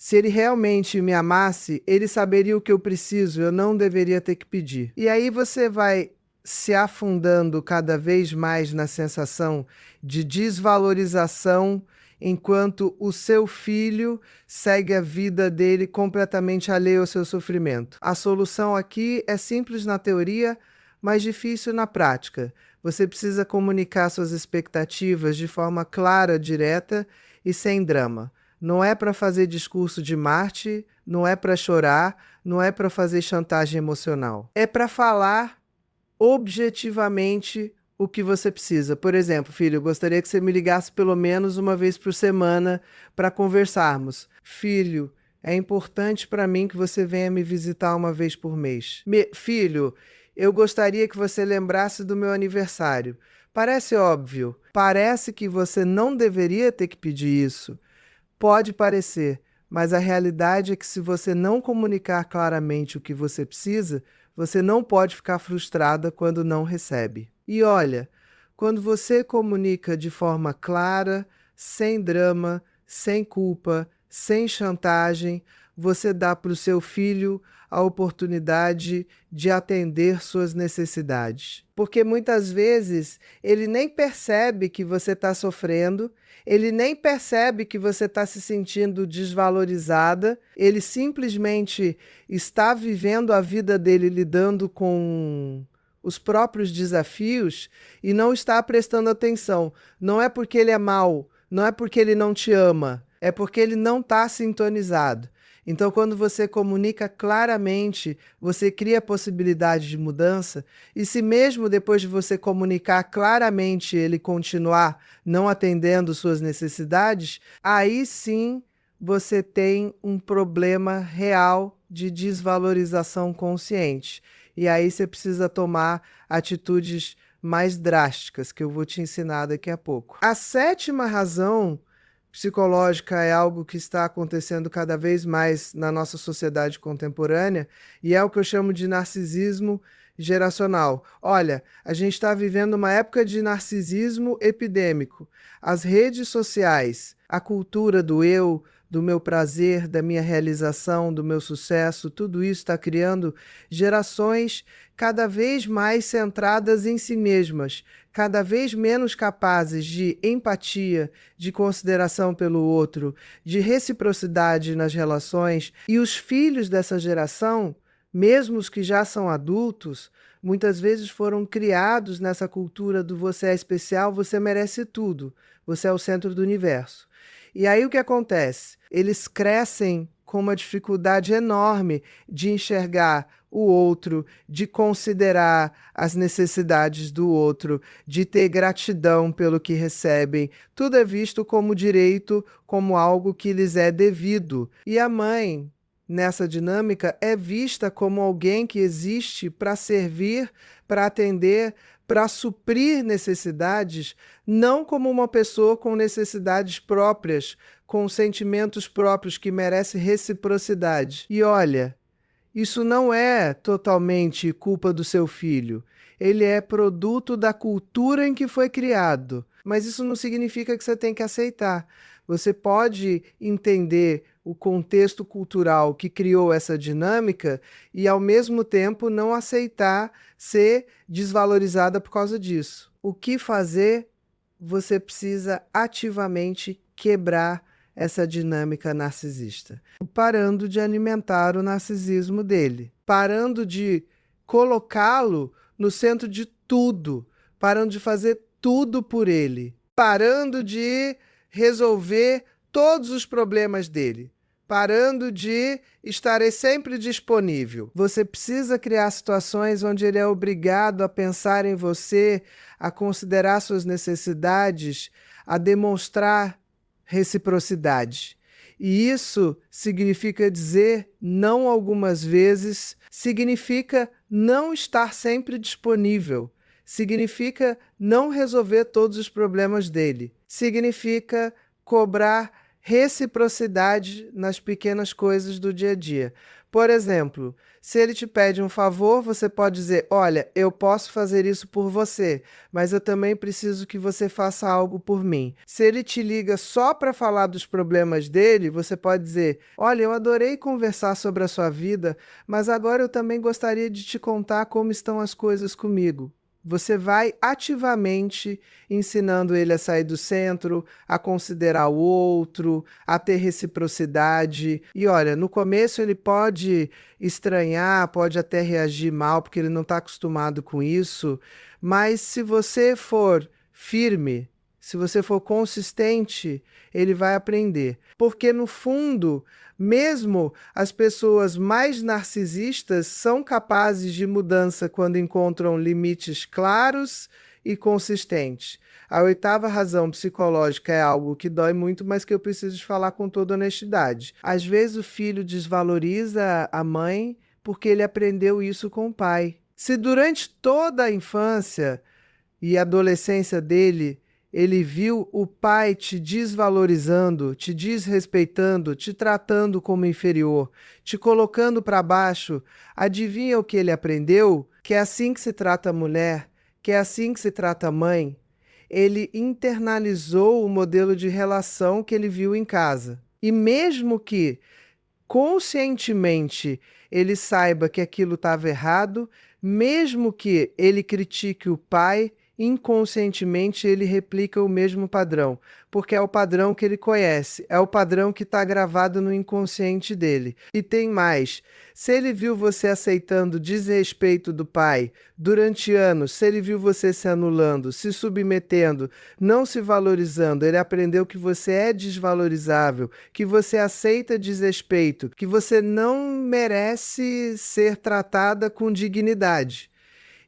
Se ele realmente me amasse, ele saberia o que eu preciso, eu não deveria ter que pedir. E aí você vai se afundando cada vez mais na sensação de desvalorização, enquanto o seu filho segue a vida dele completamente alheio ao seu sofrimento. A solução aqui é simples na teoria, mas difícil na prática. Você precisa comunicar suas expectativas de forma clara, direta e sem drama. Não é para fazer discurso de Marte, não é para chorar, não é para fazer chantagem emocional. É para falar objetivamente o que você precisa. Por exemplo, filho, eu gostaria que você me ligasse pelo menos uma vez por semana para conversarmos. Filho, é importante para mim que você venha me visitar uma vez por mês. Filho, eu gostaria que você lembrasse do meu aniversário. Parece óbvio, parece que você não deveria ter que pedir isso. Pode parecer, mas a realidade é que se você não comunicar claramente o que você precisa, você não pode ficar frustrada quando não recebe. E olha, quando você comunica de forma clara, sem drama, sem culpa, sem chantagem, você dá para o seu filho a oportunidade de atender suas necessidades. Porque muitas vezes ele nem percebe que você está sofrendo, ele nem percebe que você está se sentindo desvalorizada, ele simplesmente está vivendo a vida dele lidando com os próprios desafios e não está prestando atenção. Não é porque ele é mau, não é porque ele não te ama, é porque ele não está sintonizado. Então, quando você comunica claramente, você cria a possibilidade de mudança, e se mesmo depois de você comunicar claramente ele continuar não atendendo suas necessidades, aí sim você tem um problema real de desvalorização consciente. E aí você precisa tomar atitudes mais drásticas, que eu vou te ensinar daqui a pouco. A sétima razão psicológica é algo que está acontecendo cada vez mais na nossa sociedade contemporânea e é o que eu chamo de narcisismo geracional. Olha, a gente está vivendo uma época de narcisismo epidêmico. As redes sociais, a cultura do eu, do meu prazer, da minha realização, do meu sucesso, tudo isso está criando gerações cada vez mais centradas em si mesmas, cada vez menos capazes de empatia, de consideração pelo outro, de reciprocidade nas relações. E os filhos dessa geração, mesmo os que já são adultos, muitas vezes foram criados nessa cultura do você é especial, você merece tudo, você é o centro do universo. E aí o que acontece? Eles crescem com uma dificuldade enorme de enxergar o outro, de considerar as necessidades do outro, de ter gratidão pelo que recebem. Tudo é visto como direito, como algo que lhes é devido. E a mãe, nessa dinâmica, é vista como alguém que existe para servir, para atender, para suprir necessidades, não como uma pessoa com necessidades próprias, com sentimentos próprios que merece reciprocidade. E olha, isso não é totalmente culpa do seu filho. Ele é produto da cultura em que foi criado. Mas isso não significa que você tem que aceitar. Você pode entender o contexto cultural que criou essa dinâmica e, ao mesmo tempo, não aceitar ser desvalorizada por causa disso. O que fazer? Você precisa ativamente quebrar essa dinâmica narcisista, parando de alimentar o narcisismo dele, parando de colocá-lo no centro de tudo, parando de fazer tudo por ele, parando de resolver todos os problemas dele, parando de estar sempre disponível. Você precisa criar situações onde ele é obrigado a pensar em você, a considerar suas necessidades, a demonstrar reciprocidade. E isso significa dizer não algumas vezes, significa não estar sempre disponível, significa não resolver todos os problemas dele, significa cobrar reciprocidade nas pequenas coisas do dia a dia. Por exemplo, se ele te pede um favor, você pode dizer: olha, eu posso fazer isso por você, mas eu também preciso que você faça algo por mim. Se ele te liga só para falar dos problemas dele, você pode dizer: olha, eu adorei conversar sobre a sua vida, mas agora eu também gostaria de te contar como estão as coisas comigo. Você vai ativamente ensinando ele a sair do centro, a considerar o outro, a ter reciprocidade. E olha, no começo ele pode estranhar, pode até reagir mal, porque ele não está acostumado com isso, mas se você for firme, se você for consistente, ele vai aprender. Porque no fundo, mesmo as pessoas mais narcisistas são capazes de mudança quando encontram limites claros e consistentes. A oitava razão psicológica é algo que dói muito, mas que eu preciso te falar com toda honestidade. Às vezes o filho desvaloriza a mãe porque ele aprendeu isso com o pai. Se durante toda a infância e adolescência dele ele viu o pai te desvalorizando, te desrespeitando, te tratando como inferior, te colocando para baixo, adivinha o que ele aprendeu? Que é assim que se trata a mulher, que é assim que se trata a mãe. Ele internalizou o modelo de relação que ele viu em casa. E mesmo que conscientemente ele saiba que aquilo estava errado, mesmo que ele critique o pai, inconscientemente ele replica o mesmo padrão, porque é o padrão que ele conhece, é o padrão que está gravado no inconsciente dele. E tem mais, se ele viu você aceitando desrespeito do pai durante anos, se ele viu você se anulando, se submetendo, não se valorizando, ele aprendeu que você é desvalorizável, que você aceita desrespeito, que você não merece ser tratada com dignidade.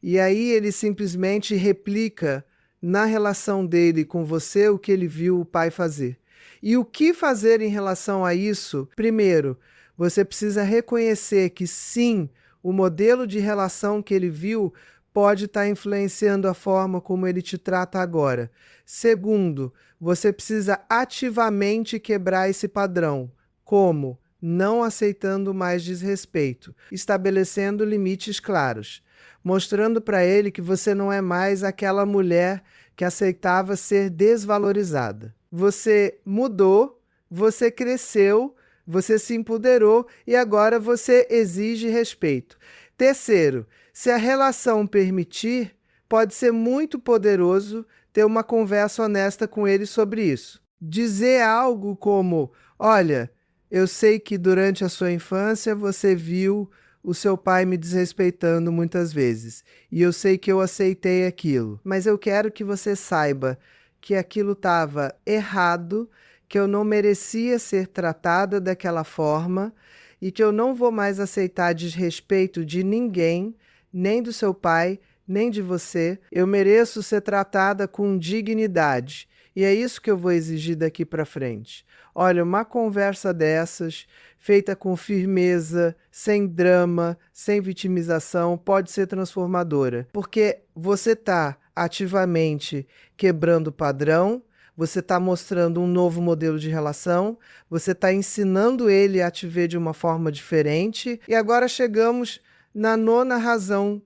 E aí ele simplesmente replica na relação dele com você o que ele viu o pai fazer. E o que fazer em relação a isso? Primeiro, você precisa reconhecer que sim, o modelo de relação que ele viu pode estar influenciando a forma como ele te trata agora. Segundo, você precisa ativamente quebrar esse padrão. Como? Não aceitando mais desrespeito, estabelecendo limites claros, mostrando para ele que você não é mais aquela mulher que aceitava ser desvalorizada. Você mudou, você cresceu, você se empoderou e agora você exige respeito. Terceiro, se a relação permitir, pode ser muito poderoso ter uma conversa honesta com ele sobre isso. Dizer algo como: olha, eu sei que durante a sua infância você viu o seu pai me desrespeitando muitas vezes, e eu sei que eu aceitei aquilo, mas eu quero que você saiba que aquilo estava errado, que eu não merecia ser tratada daquela forma e que eu não vou mais aceitar desrespeito de ninguém, nem do seu pai, nem de você. Eu mereço ser tratada com dignidade. E é isso que eu vou exigir daqui para frente. Olha, uma conversa dessas, feita com firmeza, sem drama, sem vitimização, pode ser transformadora. Porque você está ativamente quebrando o padrão, você está mostrando um novo modelo de relação, você está ensinando ele a te ver de uma forma diferente. E agora chegamos na nona razão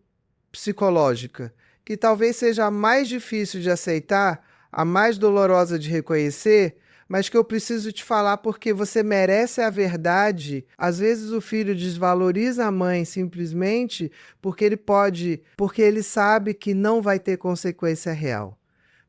psicológica, que talvez seja a mais difícil de aceitar, a mais dolorosa de reconhecer, mas que eu preciso te falar porque você merece a verdade. Às vezes o filho desvaloriza a mãe simplesmente porque ele sabe que não vai ter consequência real.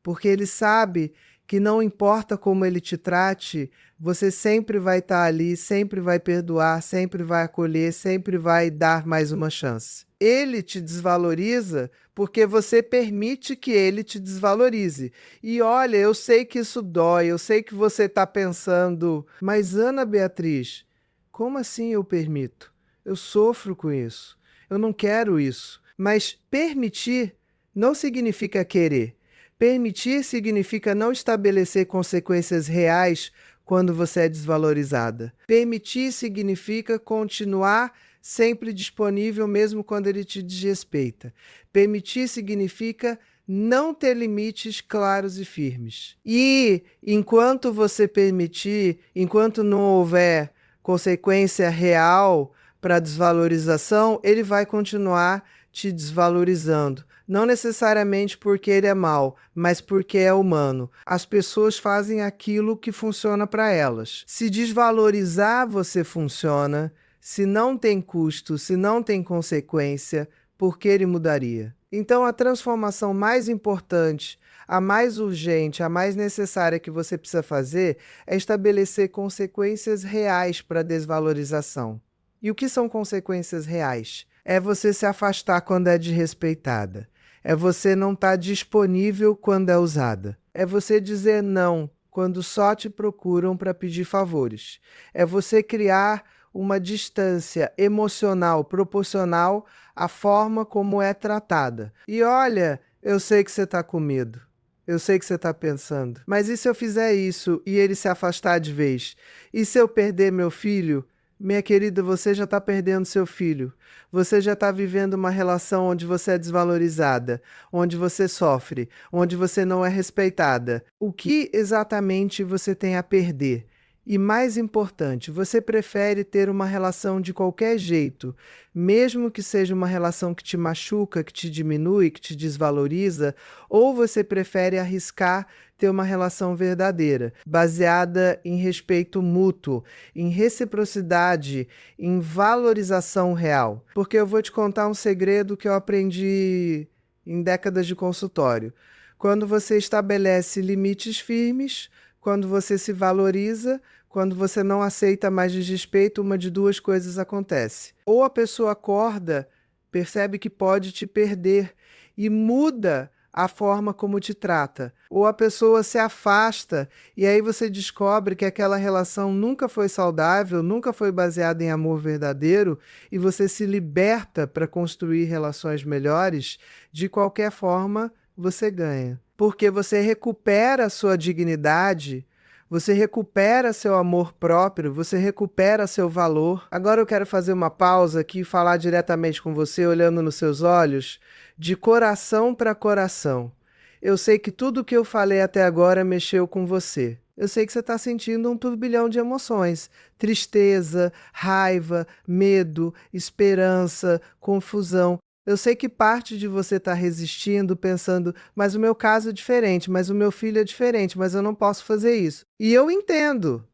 Porque ele sabe que não importa como ele te trate, você sempre vai estar ali, sempre vai perdoar, sempre vai acolher, sempre vai dar mais uma chance. Ele te desvaloriza porque você permite que ele te desvalorize. E olha, eu sei que isso dói, eu sei que você está pensando, mas Ana Beatriz, como assim eu permito? Eu sofro com isso, eu não quero isso. Mas permitir não significa querer. Permitir significa não estabelecer consequências reais quando você é desvalorizada. Permitir significa continuar sempre disponível mesmo quando ele te desrespeita. Permitir significa não ter limites claros e firmes. E enquanto você permitir, enquanto não houver consequência real para a desvalorização, ele vai continuar te desvalorizando. Não necessariamente porque ele é mau, mas porque é humano. As pessoas fazem aquilo que funciona para elas. Se desvalorizar você funciona, se não tem custo, se não tem consequência, por que ele mudaria? Então, a transformação mais importante, a mais urgente, a mais necessária que você precisa fazer é estabelecer consequências reais para a desvalorização. E o que são consequências reais? É você se afastar quando é desrespeitada. É você não estar disponível quando é usada. É você dizer não quando só te procuram para pedir favores. É você criar uma distância emocional proporcional à forma como é tratada. E olha, eu sei que você está com medo. Eu sei que você está pensando. Mas e se eu fizer isso e ele se afastar de vez? E se eu perder meu filho? Minha querida, você já está perdendo seu filho. Você já está vivendo uma relação onde você é desvalorizada, onde você sofre, onde você não é respeitada. O que exatamente você tem a perder? E mais importante, você prefere ter uma relação de qualquer jeito, mesmo que seja uma relação que te machuca, que te diminui, que te desvaloriza, ou você prefere arriscar ter uma relação verdadeira, baseada em respeito mútuo, em reciprocidade, em valorização real? Porque eu vou te contar um segredo que eu aprendi em décadas de consultório. Quando você estabelece limites firmes, quando você se valoriza, quando você não aceita mais desrespeito, uma de duas coisas acontece. Ou a pessoa acorda, percebe que pode te perder e muda a forma como te trata. Ou a pessoa se afasta e aí você descobre que aquela relação nunca foi saudável, nunca foi baseada em amor verdadeiro e você se liberta para construir relações melhores. De qualquer forma, você ganha. Porque você recupera a sua dignidade, você recupera seu amor próprio, você recupera seu valor. Agora eu quero fazer uma pausa aqui e falar diretamente com você, olhando nos seus olhos, de coração para coração. Eu sei que tudo que eu falei até agora mexeu com você. Eu sei que você está sentindo um turbilhão de emoções. Tristeza, raiva, medo, esperança, confusão. Eu sei que parte de você está resistindo, pensando, mas o meu caso é diferente, mas o meu filho é diferente, mas eu não posso fazer isso. E eu entendo.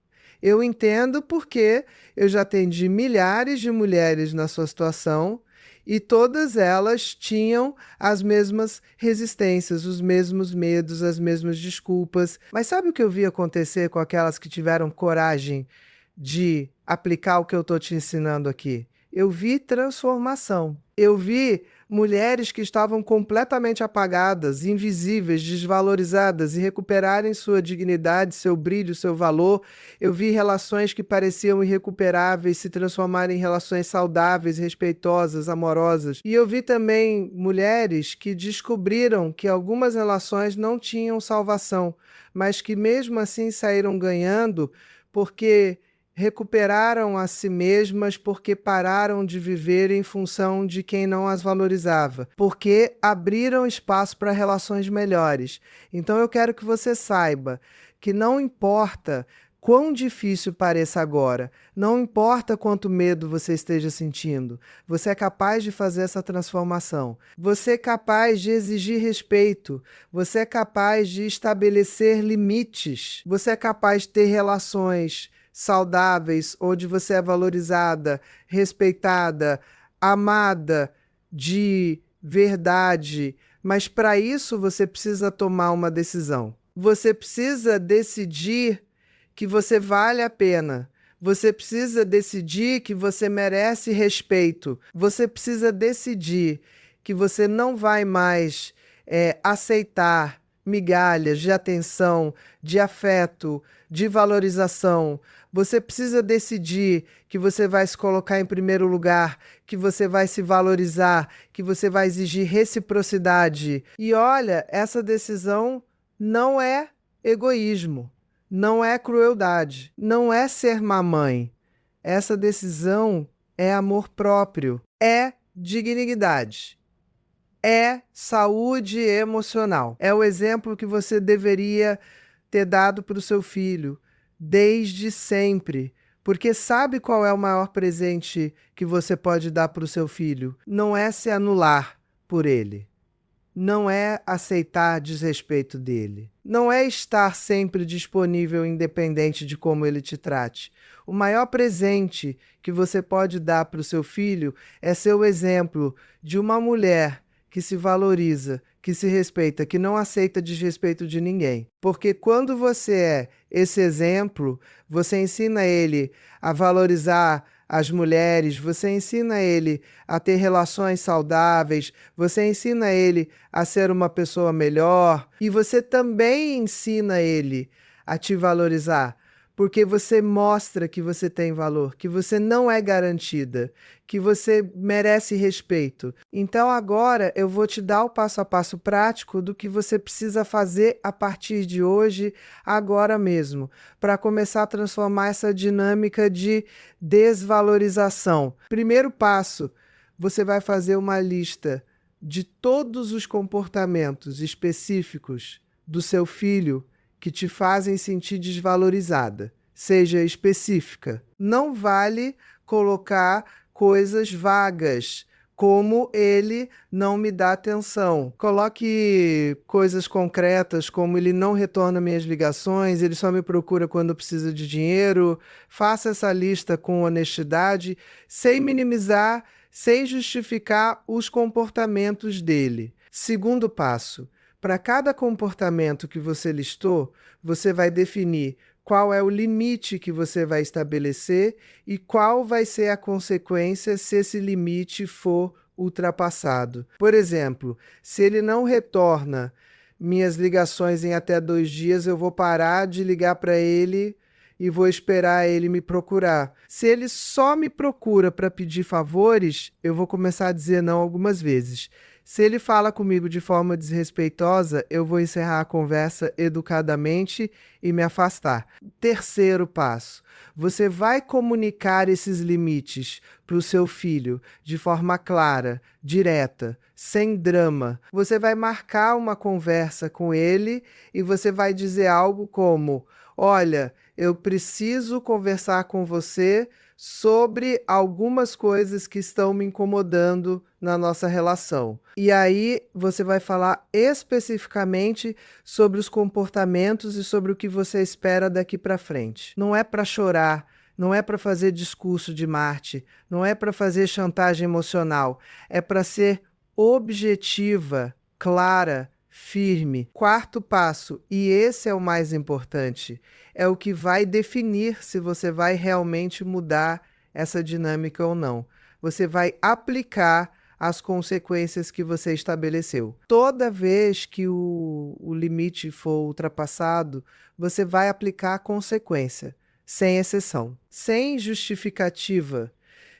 Eu entendo porque eu já atendi milhares de mulheres na sua situação e todas elas tinham as mesmas resistências, os mesmos medos, as mesmas desculpas. Mas sabe o que eu vi acontecer com aquelas que tiveram coragem de aplicar o que eu estou te ensinando aqui? Eu vi transformação. Eu vi mulheres que estavam completamente apagadas, invisíveis, desvalorizadas e recuperarem sua dignidade, seu brilho, seu valor. Eu vi relações que pareciam irrecuperáveis se transformarem em relações saudáveis, respeitosas, amorosas. E eu vi também mulheres que descobriram que algumas relações não tinham salvação, mas que mesmo assim saíram ganhando porque recuperaram a si mesmas, porque pararam de viver em função de quem não as valorizava, porque abriram espaço para relações melhores. Então eu quero que você saiba que não importa quão difícil pareça agora, não importa quanto medo você esteja sentindo, você é capaz de fazer essa transformação. Você é capaz de exigir respeito, você é capaz de estabelecer limites, você é capaz de ter relações saudáveis, onde você é valorizada, respeitada, amada de verdade. Mas para isso você precisa tomar uma decisão. Você precisa decidir que você vale a pena. Você precisa decidir que você merece respeito. Você precisa decidir que você não vai mais aceitar migalhas de atenção, de afeto, de valorização. Você precisa decidir que você vai se colocar em primeiro lugar, que você vai se valorizar, que você vai exigir reciprocidade. E olha, essa decisão não é egoísmo, não é crueldade, não é ser mamãe. Essa decisão é amor próprio, é dignidade. é saúde emocional. É o exemplo que você deveria ter dado para o seu filho desde sempre. Porque sabe qual é o maior presente que você pode dar para o seu filho? Não é se anular por ele. Não é aceitar desrespeito dele. Não é estar sempre disponível, independente de como ele te trate. O maior presente que você pode dar para o seu filho é ser o exemplo de uma mulher que se valoriza, que se respeita, que não aceita desrespeito de ninguém. Porque quando você é esse exemplo, você ensina ele a valorizar as mulheres, você ensina ele a ter relações saudáveis, você ensina ele a ser uma pessoa melhor e você também ensina ele a te valorizar, porque você mostra que você tem valor, que você não é garantida, que você merece respeito. Então agora eu vou te dar o passo a passo prático do que você precisa fazer a partir de hoje, agora mesmo, para começar a transformar essa dinâmica de desvalorização. Primeiro passo, você vai fazer uma lista de todos os comportamentos específicos do seu filho que te fazem sentir desvalorizada. Seja específica. Não vale colocar coisas vagas, como ele não me dá atenção. Coloque coisas concretas, como ele não retorna minhas ligações, ele só me procura quando precisa de dinheiro. Faça essa lista com honestidade, sem minimizar, sem justificar os comportamentos dele. Segundo passo, para cada comportamento que você listou, você vai definir qual é o limite que você vai estabelecer e qual vai ser a consequência se esse limite for ultrapassado. Por exemplo, se ele não retorna minhas ligações em até 2 dias, eu vou parar de ligar para ele e vou esperar ele me procurar. Se ele só me procura para pedir favores, eu vou começar a dizer não algumas vezes. Se ele fala comigo de forma desrespeitosa, eu vou encerrar a conversa educadamente e me afastar. Terceiro passo, você vai comunicar esses limites para o seu filho de forma clara, direta, sem drama. Você vai marcar uma conversa com ele e você vai dizer algo como: olha, eu preciso conversar com você sobre algumas coisas que estão me incomodando na nossa relação. E aí você vai falar especificamente sobre os comportamentos e sobre o que você espera daqui para frente. Não é para chorar, não é para fazer discurso de Marte, não é para fazer chantagem emocional, é para ser objetiva, clara, firme. Quarto passo, e esse é o mais importante, é o que vai definir se você vai realmente mudar essa dinâmica ou não. Você vai aplicar as consequências que você estabeleceu. Toda vez que o limite for ultrapassado, você vai aplicar a consequência, sem exceção, sem justificativa,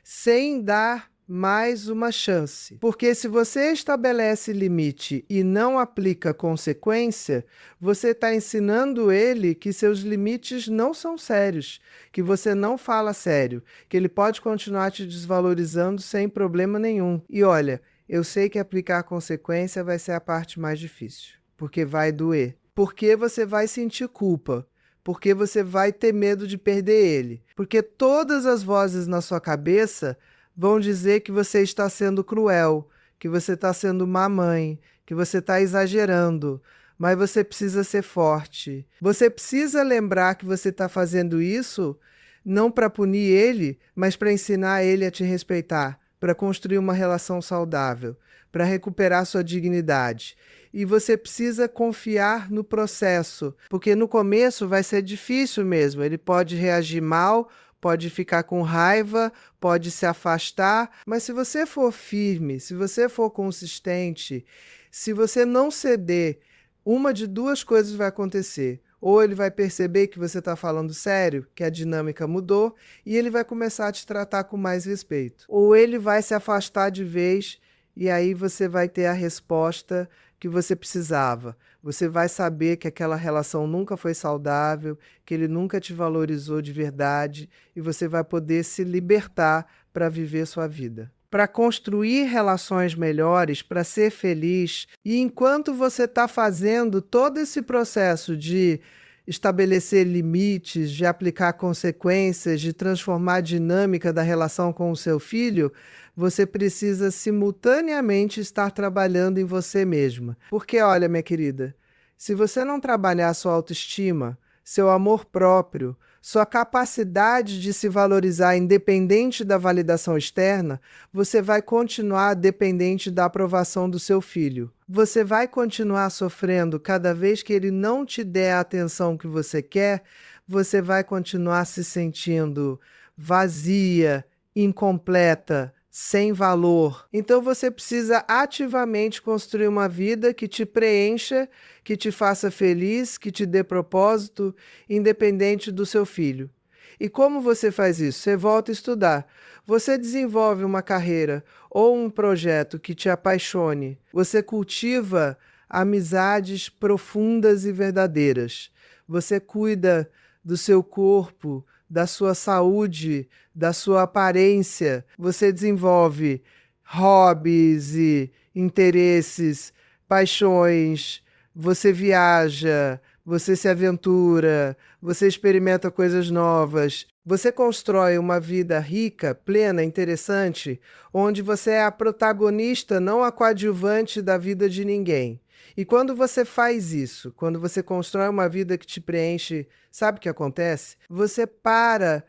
sem dar mais uma chance. Porque se você estabelece limite e não aplica consequência, você está ensinando ele que seus limites não são sérios, que você não fala sério, que ele pode continuar te desvalorizando sem problema nenhum. E olha, eu sei que aplicar consequência vai ser a parte mais difícil, porque vai doer. Porque você vai sentir culpa. Porque você vai ter medo de perder ele. Porque todas as vozes na sua cabeça vão dizer que você está sendo cruel, que você está sendo má mãe, que você está exagerando. Mas você precisa ser forte. Você precisa lembrar que você está fazendo isso não para punir ele, mas para ensinar ele a te respeitar, para construir uma relação saudável, para recuperar sua dignidade. E você precisa confiar no processo, porque no começo vai ser difícil mesmo. Ele pode reagir mal, pode ficar com raiva, pode se afastar, mas se você for firme, se você for consistente, se você não ceder, uma de duas coisas vai acontecer. Ou ele vai perceber que você está falando sério, que a dinâmica mudou, e ele vai começar a te tratar com mais respeito. Ou ele vai se afastar de vez, e aí você vai ter a resposta que você precisava. Você vai saber que aquela relação nunca foi saudável, que ele nunca te valorizou de verdade, e você vai poder se libertar para viver sua vida. para construir relações melhores, para ser feliz. E enquanto você está fazendo todo esse processo de estabelecer limites, de aplicar consequências, de transformar a dinâmica da relação com o seu filho, você precisa simultaneamente estar trabalhando em você mesma. Porque, olha, minha querida, se você não trabalhar a sua autoestima, seu amor próprio, sua capacidade de se valorizar independente da validação externa, você vai continuar dependente da aprovação do seu filho. Você vai continuar sofrendo cada vez que ele não te der a atenção que você quer, você vai continuar se sentindo vazia, incompleta, sem valor. Então você precisa ativamente construir uma vida que te preencha, que te faça feliz, que te dê propósito, independente do seu filho. E como você faz isso? Você volta a estudar. Você desenvolve uma carreira ou um projeto que te apaixone. Você cultiva amizades profundas e verdadeiras. Você cuida do seu corpo, da sua saúde, da sua aparência. Você desenvolve hobbies e interesses, paixões. Você viaja, você se aventura, você experimenta coisas novas. Você constrói uma vida rica, plena, interessante, onde você é a protagonista, não a coadjuvante da vida de ninguém. E quando você faz isso, quando você constrói uma vida que te preenche, sabe o que acontece? Você para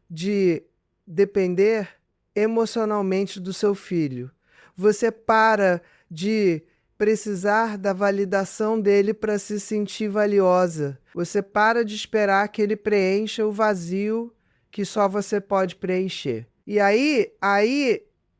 de depender emocionalmente do seu filho. Você para de precisar da validação dele para se sentir valiosa. Você para de esperar que ele preencha o vazio que só você pode preencher. E aí,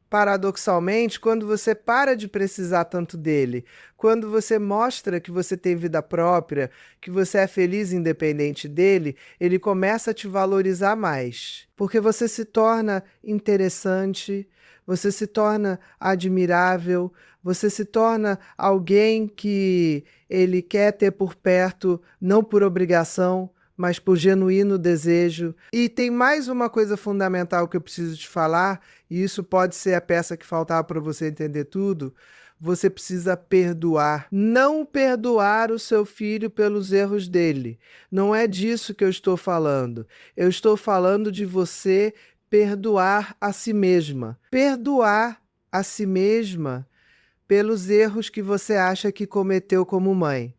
paradoxalmente, quando você para de precisar tanto dele, quando você mostra que você tem vida própria, que você é feliz independente dele, ele começa a te valorizar mais. Porque você se torna interessante, você se torna admirável, você se torna alguém que ele quer ter por perto, não por obrigação, mas por genuíno desejo. E tem mais uma coisa fundamental que eu preciso te falar, e isso pode ser a peça que faltava para você entender tudo. Você precisa perdoar. Não perdoar o seu filho pelos erros dele. Não é disso que eu estou falando. Eu estou falando de você perdoar a si mesma. Perdoar a si mesma pelos erros que você acha que cometeu como mãe.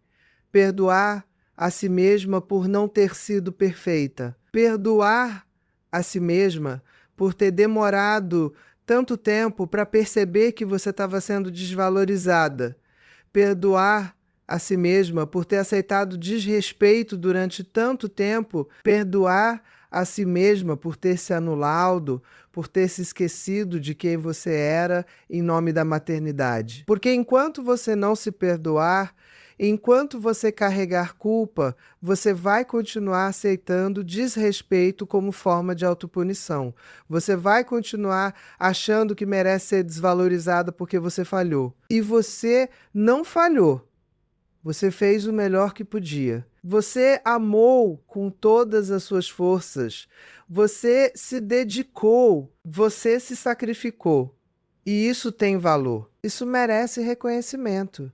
Perdoar a si mesma por não ter sido perfeita. Perdoar a si mesma por ter demorado tanto tempo para perceber que você estava sendo desvalorizada. Perdoar a si mesma por ter aceitado desrespeito durante tanto tempo. Perdoar a si mesma por ter se anulado, por ter se esquecido de quem você era em nome da maternidade. Porque enquanto você não se perdoar, enquanto você carregar culpa, você vai continuar aceitando desrespeito como forma de autopunição. Você vai continuar achando que merece ser desvalorizada porque você falhou. E você não falhou. Você fez o melhor que podia. Você amou com todas as suas forças. Você se dedicou. Você se sacrificou. E isso tem valor. Isso merece reconhecimento.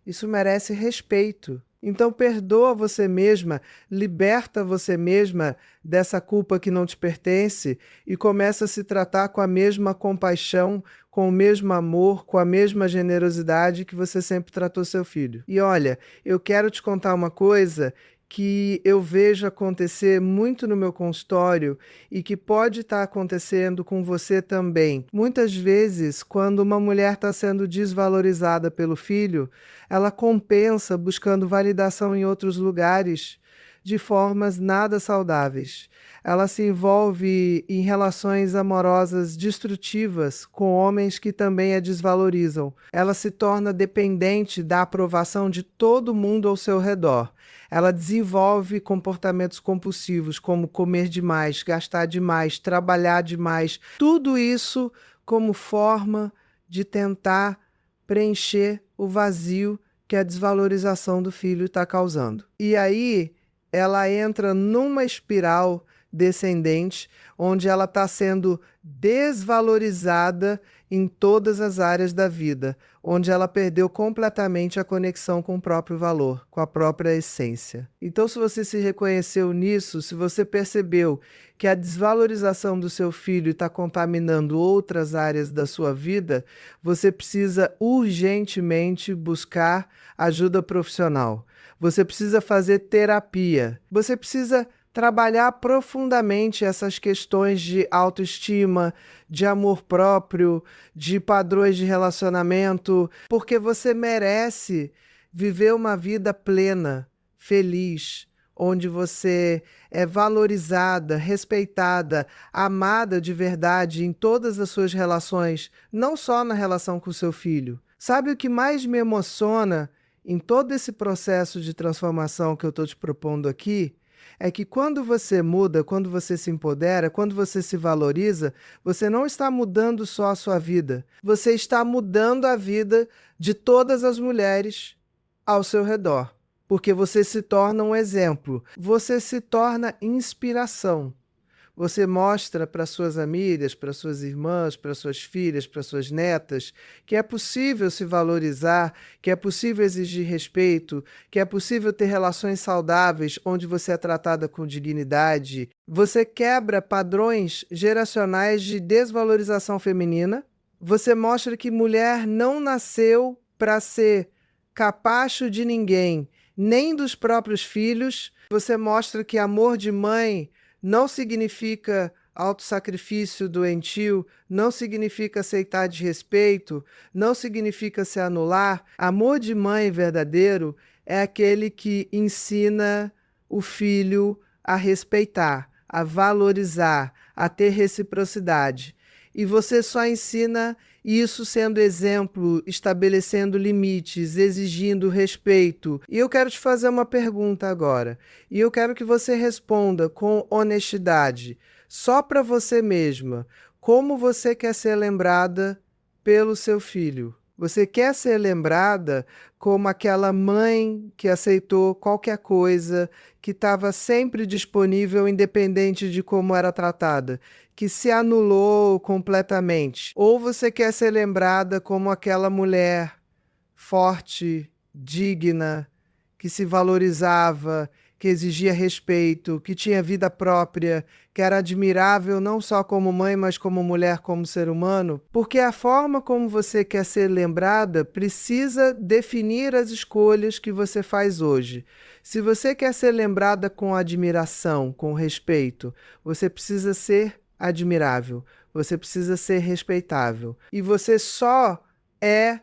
Isso merece respeito. Então perdoa você mesma, liberta você mesma dessa culpa que não te pertence e começa a se tratar com a mesma compaixão, com o mesmo amor, com a mesma generosidade que você sempre tratou seu filho. E olha, eu quero te contar uma coisa que eu vejo acontecer muito no meu consultório e que pode estar acontecendo com você também. Muitas vezes, quando uma mulher está sendo desvalorizada pelo filho, ela compensa buscando validação em outros lugares de formas nada saudáveis. Ela se envolve em relações amorosas destrutivas com homens que também a desvalorizam. Ela se torna dependente da aprovação de todo mundo ao seu redor. Ela desenvolve comportamentos compulsivos, como comer demais, gastar demais, trabalhar demais. Tudo isso como forma de tentar preencher o vazio que a desvalorização do filho está causando. E aí ela entra numa espiral descendente, onde ela está sendo desvalorizada em todas as áreas da vida, onde ela perdeu completamente a conexão com o próprio valor, com a própria essência. Então, se você se reconheceu nisso, se você percebeu que a desvalorização do seu filho está contaminando outras áreas da sua vida, você precisa urgentemente buscar ajuda profissional. Você precisa fazer terapia. Você precisa trabalhar profundamente essas questões de autoestima, de amor próprio, de padrões de relacionamento, porque você merece viver uma vida plena, feliz, onde você é valorizada, respeitada, amada de verdade em todas as suas relações, não só na relação com o seu filho. Sabe o que mais me emociona em todo esse processo de transformação que eu estou te propondo aqui? É que quando você muda, quando você se empodera, quando você se valoriza, você não está mudando só a sua vida, você está mudando a vida de todas as mulheres ao seu redor, porque você se torna um exemplo, você se torna inspiração. Você mostra para suas amigas, para suas irmãs, para suas filhas, para suas netas, que é possível se valorizar, que é possível exigir respeito, que é possível ter relações saudáveis onde você é tratada com dignidade. Você quebra padrões geracionais de desvalorização feminina. Você mostra que mulher não nasceu para ser capacho de ninguém, nem dos próprios filhos. Você mostra que amor de mãe não significa autossacrifício doentio, não significa aceitar desrespeito, não significa se anular. Amor de mãe verdadeiro é aquele que ensina o filho a respeitar, a valorizar, a ter reciprocidade. E você só ensina isso sendo exemplo, estabelecendo limites, exigindo respeito. E eu quero te fazer uma pergunta agora. E eu quero que você responda com honestidade, só para você mesma. Como você quer ser lembrada pelo seu filho? Você quer ser lembrada como aquela mãe que aceitou qualquer coisa, que estava sempre disponível, independente de como era tratada, que se anulou completamente? Ou você quer ser lembrada como aquela mulher forte, digna, que se valorizava, que exigia respeito, que tinha vida própria, que era admirável não só como mãe, mas como mulher, como ser humano? Porque a forma como você quer ser lembrada precisa definir as escolhas que você faz hoje. Se você quer ser lembrada com admiração, com respeito, você precisa ser admirável, você precisa ser respeitável. E você só é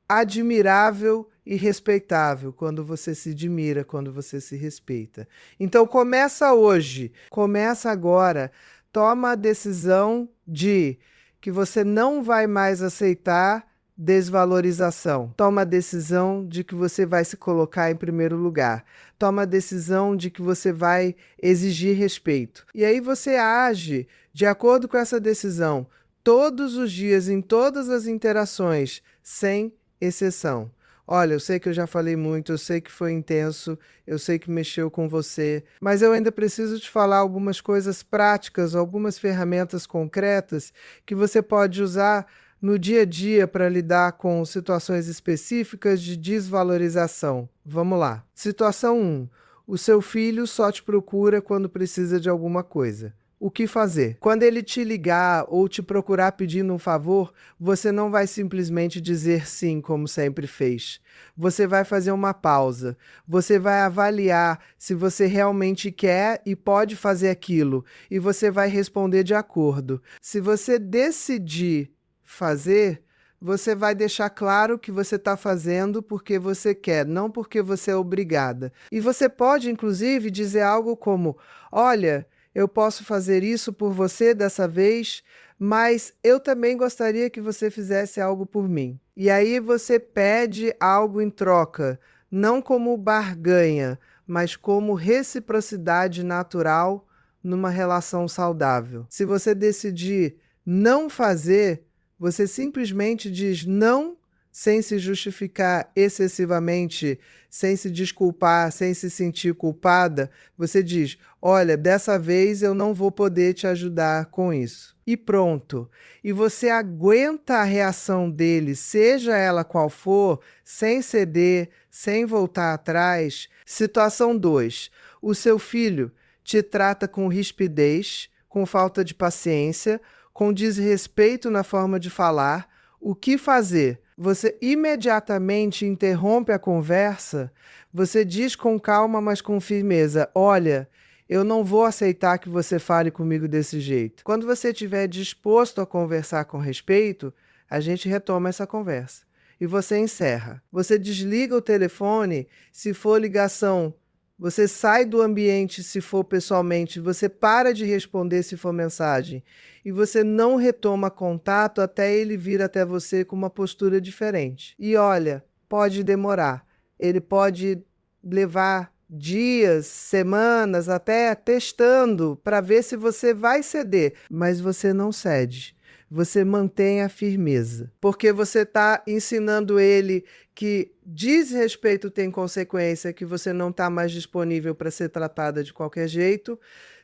admirável e respeitável quando você se admira, quando você se respeita. Então começa hoje, começa agora, toma a decisão de que você não vai mais aceitar desvalorização. Toma a decisão de que você vai se colocar em primeiro lugar. Toma a decisão de que você vai exigir respeito. E aí você age de acordo com essa decisão todos os dias, em todas as interações, sem exceção. Olha, eu sei que eu já falei muito, eu sei que foi intenso, eu sei que mexeu com você, mas eu ainda preciso te falar algumas coisas práticas, algumas ferramentas concretas que você pode usar no dia a dia para lidar com situações específicas de desvalorização. Vamos lá. Situação 1. O seu filho só te procura quando precisa de alguma coisa. O que fazer? Quando ele te ligar ou te procurar pedindo um favor, você não vai simplesmente dizer sim, como sempre fez. Você vai fazer uma pausa. Você vai avaliar se você realmente quer e pode fazer aquilo. E você vai responder de acordo. Se você decidir fazer, você vai deixar claro que você está fazendo porque você quer, não porque você é obrigada. E você pode, inclusive, dizer algo como: olha, eu posso fazer isso por você dessa vez, mas eu também gostaria que você fizesse algo por mim. E aí você pede algo em troca, não como barganha, mas como reciprocidade natural numa relação saudável. Se você decidir não fazer, você simplesmente diz não sem se justificar excessivamente, sem se desculpar, sem se sentir culpada, você diz: olha, dessa vez eu não vou poder te ajudar com isso. E pronto. E você aguenta a reação dele, seja ela qual for, sem ceder, sem voltar atrás. Situação 2. O seu filho te trata com rispidez, com falta de paciência, com desrespeito na forma de falar. O que fazer? Você imediatamente interrompe a conversa, você diz com calma, mas com firmeza: olha, eu não vou aceitar que você fale comigo desse jeito. Quando você estiver disposto a conversar com respeito, a gente retoma essa conversa. E você encerra. Você desliga o telefone se for ligação. Você sai do ambiente se for pessoalmente, você para de responder se for mensagem e você não retoma contato até ele vir até você com uma postura diferente. E olha, pode demorar, ele pode levar dias, semanas, até testando para ver se você vai ceder, mas você não cede. Você mantém a firmeza, porque você está ensinando ele que desrespeito tem consequência, que você não está mais disponível para ser tratada de qualquer jeito.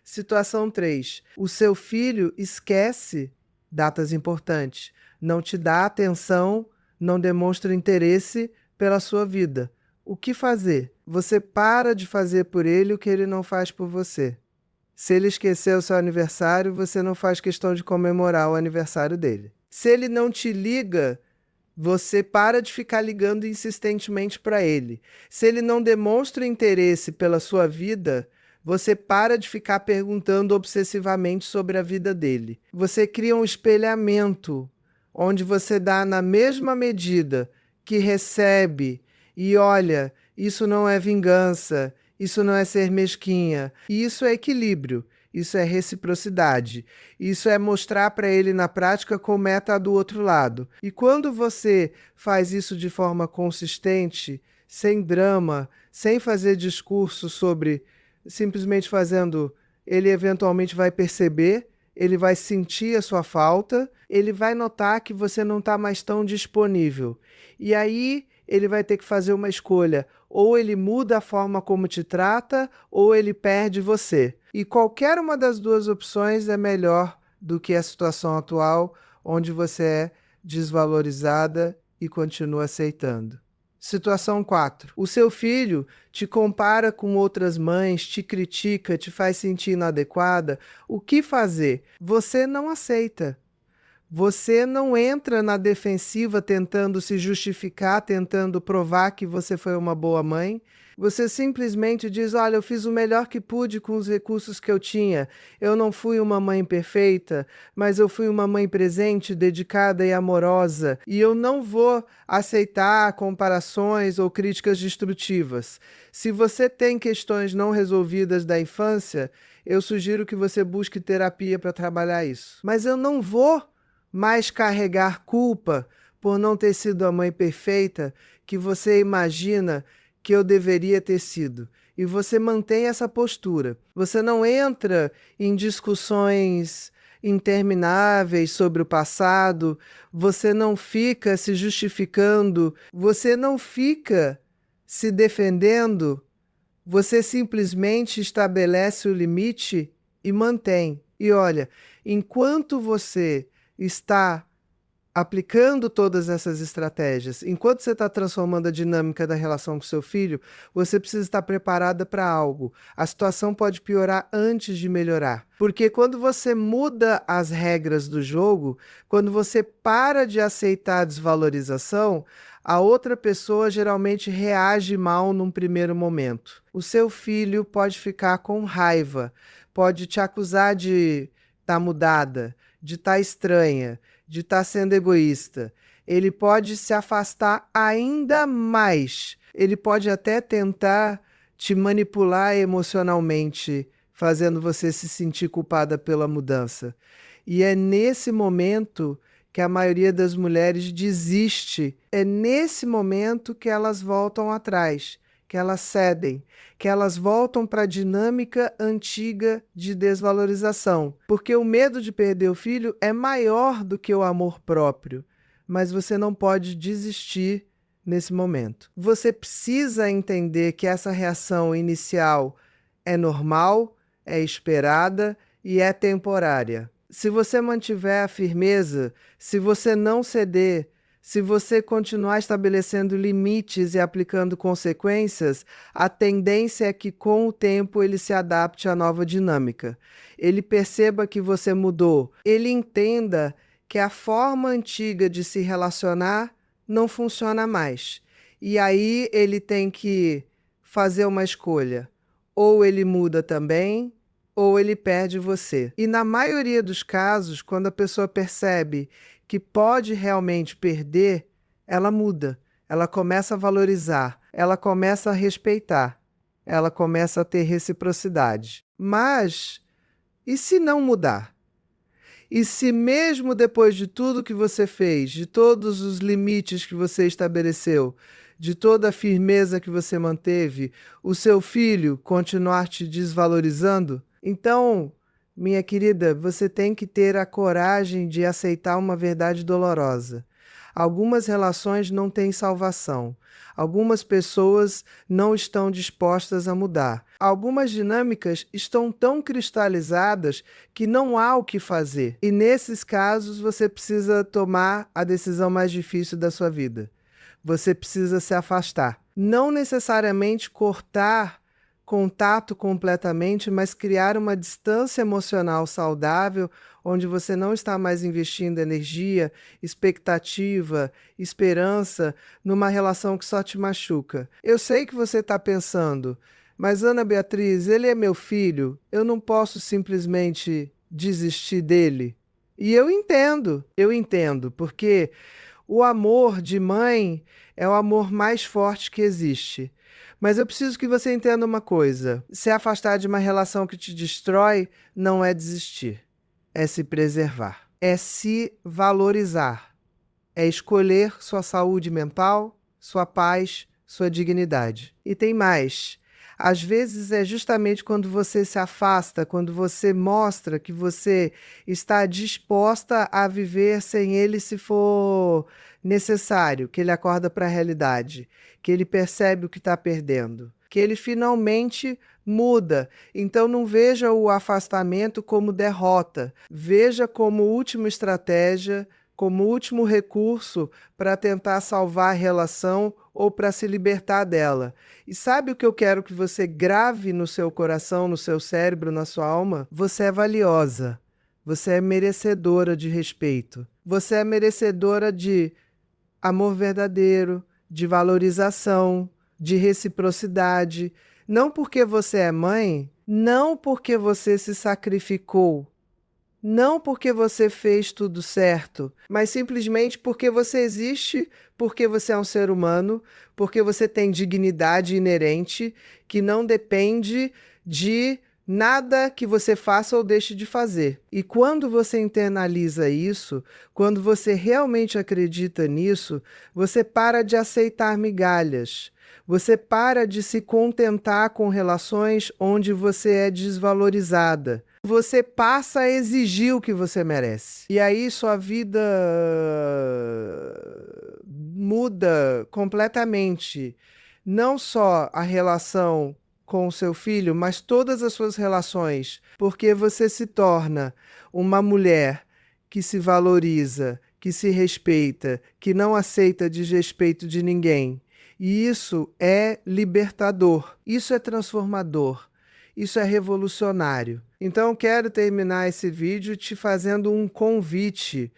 Situação 3. O seu filho esquece datas importantes, não te dá atenção, não demonstra interesse pela sua vida. O que fazer? Você para de fazer por ele o que ele não faz por você. Se ele esquecer o seu aniversário, você não faz questão de comemorar o aniversário dele. Se ele não te liga, você para de ficar ligando insistentemente para ele. Se ele não demonstra interesse pela sua vida, você para de ficar perguntando obsessivamente sobre a vida dele. Você cria um espelhamento, onde você dá na mesma medida que recebe e olha, isso não é vingança, isso não é ser mesquinha, isso é equilíbrio, isso é reciprocidade, isso é mostrar para ele na prática como é estar do outro lado. E quando você faz isso de forma consistente, sem drama, sem fazer discurso sobre, simplesmente fazendo, ele eventualmente vai perceber, ele vai sentir a sua falta, ele vai notar que você não está mais tão disponível. E aí ele vai ter que fazer uma escolha. Ou ele muda a forma como te trata, ou ele perde você. E qualquer uma das duas opções é melhor do que a situação atual, onde você é desvalorizada e continua aceitando. Situação 4. O seu filho te compara com outras mães, te critica, te faz sentir inadequada. O que fazer? Você não aceita. Você não entra na defensiva tentando se justificar, tentando provar que você foi uma boa mãe. Você simplesmente diz: olha, eu fiz o melhor que pude com os recursos que eu tinha. Eu não fui uma mãe perfeita, mas eu fui uma mãe presente, dedicada e amorosa. E eu não vou aceitar comparações ou críticas destrutivas. Se você tem questões não resolvidas da infância, eu sugiro que você busque terapia para trabalhar isso. Mas eu não vou mais carregar culpa por não ter sido a mãe perfeita que você imagina que eu deveria ter sido. E você mantém essa postura. Você não entra em discussões intermináveis sobre o passado, você não fica se justificando, você não fica se defendendo, você simplesmente estabelece o limite e mantém. E olha, enquanto você está aplicando todas essas estratégias, enquanto você está transformando a dinâmica da relação com seu filho, você precisa estar preparada para algo. A situação pode piorar antes de melhorar. Porque quando você muda as regras do jogo, quando você para de aceitar a desvalorização, a outra pessoa geralmente reage mal num primeiro momento. O seu filho pode ficar com raiva, pode te acusar de estar mudada, de estar estranha, de estar sendo egoísta. Ele pode se afastar ainda mais. Ele pode até tentar te manipular emocionalmente, fazendo você se sentir culpada pela mudança. E é nesse momento que a maioria das mulheres desiste. É nesse momento que elas voltam atrás, que elas cedem, que elas voltam para a dinâmica antiga de desvalorização. Porque o medo de perder o filho é maior do que o amor próprio, mas você não pode desistir nesse momento. Você precisa entender que essa reação inicial é normal, é esperada e é temporária. Se você mantiver a firmeza, se você não ceder, se você continuar estabelecendo limites e aplicando consequências, a tendência é que com o tempo ele se adapte à nova dinâmica. Ele perceba que você mudou. Ele entenda que a forma antiga de se relacionar não funciona mais. E aí ele tem que fazer uma escolha. Ou ele muda também, ou ele perde você. E na maioria dos casos, quando a pessoa percebe que pode realmente perder, ela muda, ela começa a valorizar, ela começa a respeitar, ela começa a ter reciprocidade. Mas, e se não mudar? E se mesmo depois de tudo que você fez, de todos os limites que você estabeleceu, de toda a firmeza que você manteve, o seu filho continuar te desvalorizando? Então, minha querida, você tem que ter a coragem de aceitar uma verdade dolorosa. Algumas relações não têm salvação. Algumas pessoas não estão dispostas a mudar. Algumas dinâmicas estão tão cristalizadas que não há o que fazer. E nesses casos você precisa tomar a decisão mais difícil da sua vida. Você precisa se afastar. Não necessariamente cortar contato completamente, mas criar uma distância emocional saudável, onde você não está mais investindo energia, expectativa, esperança numa relação que só te machuca. Eu sei que você está pensando, mas Ana Beatriz, ele é meu filho, eu não posso simplesmente desistir dele. E eu entendo, porque o amor de mãe é o amor mais forte que existe. Mas eu preciso que você entenda uma coisa. Se afastar de uma relação que te destrói não é desistir. É se preservar. É se valorizar. É escolher sua saúde mental, sua paz, sua dignidade. E tem mais. Às vezes é justamente quando você se afasta, quando você mostra que você está disposta a viver sem ele se for necessário, que ele acorda para a realidade, que ele percebe o que está perdendo, que ele finalmente muda. Então não veja o afastamento como derrota, veja como última estratégia, como último recurso para tentar salvar a relação ou para se libertar dela. E sabe o que eu quero que você grave no seu coração, no seu cérebro, na sua alma? Você é valiosa. Você é merecedora de respeito. Você é merecedora de amor verdadeiro, de valorização, de reciprocidade. Não porque você é mãe, não porque você se sacrificou, não porque você fez tudo certo, mas simplesmente porque você existe, porque você é um ser humano, porque você tem dignidade inerente que não depende de nada que você faça ou deixe de fazer. E quando você internaliza isso, quando você realmente acredita nisso, você para de aceitar migalhas. Você para de se contentar com relações onde você é desvalorizada. Você passa a exigir o que você merece. E aí sua vida muda completamente. Não só a relação com o seu filho, mas todas as suas relações. Porque você se torna uma mulher que se valoriza, que se respeita, que não aceita desrespeito de ninguém. E isso é libertador, isso é transformador, isso é revolucionário. Então, quero terminar esse vídeo te fazendo um convite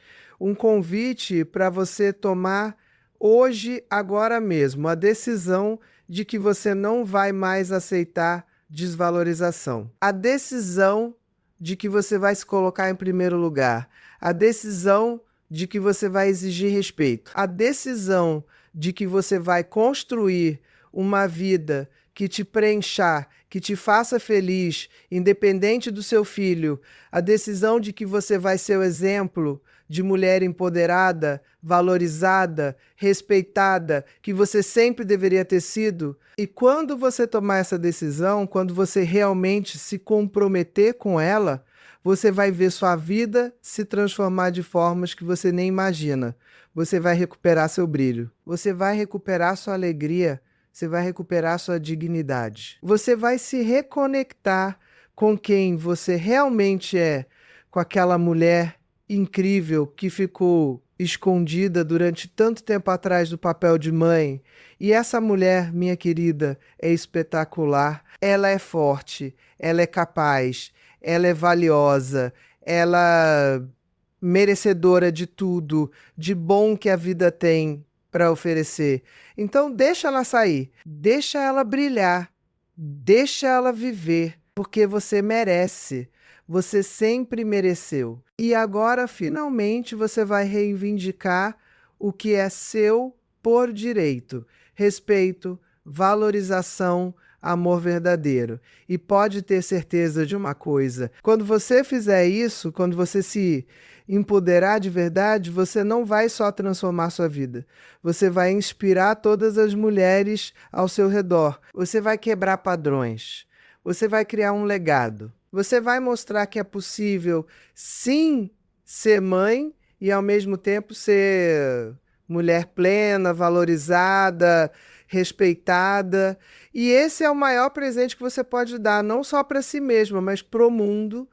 para você tomar hoje, agora mesmo, a decisão de que você não vai mais aceitar desvalorização. A decisão de que você vai se colocar em primeiro lugar. A decisão de que você vai exigir respeito. A decisão de que você vai construir uma vida que te preencha, que te faça feliz, independente do seu filho. A decisão de que você vai ser o exemplo de mulher empoderada, valorizada, respeitada, que você sempre deveria ter sido. E quando você tomar essa decisão, quando você realmente se comprometer com ela, você vai ver sua vida se transformar de formas que você nem imagina. Você vai recuperar seu brilho, você vai recuperar sua alegria, você vai recuperar sua dignidade. Você vai se reconectar com quem você realmente é, com aquela mulher incrível que ficou escondida durante tanto tempo atrás do papel de mãe. E essa mulher, minha querida, é espetacular. Ela é forte, ela é capaz, ela é valiosa, ela merecedora de tudo, de bom que a vida tem para oferecer. Então deixa ela sair, deixa ela brilhar, deixa ela viver, porque você merece. Você sempre mereceu. E agora, finalmente, você vai reivindicar o que é seu por direito: respeito, valorização, amor verdadeiro. E pode ter certeza de uma coisa: quando você fizer isso, quando você se empoderar de verdade, você não vai só transformar sua vida. Você vai inspirar todas as mulheres ao seu redor. Você vai quebrar padrões. Você vai criar um legado. Você vai mostrar que é possível, sim, ser mãe e, ao mesmo tempo, ser mulher plena, valorizada, respeitada. E esse é o maior presente que você pode dar, não só para si mesma, mas para o mundo,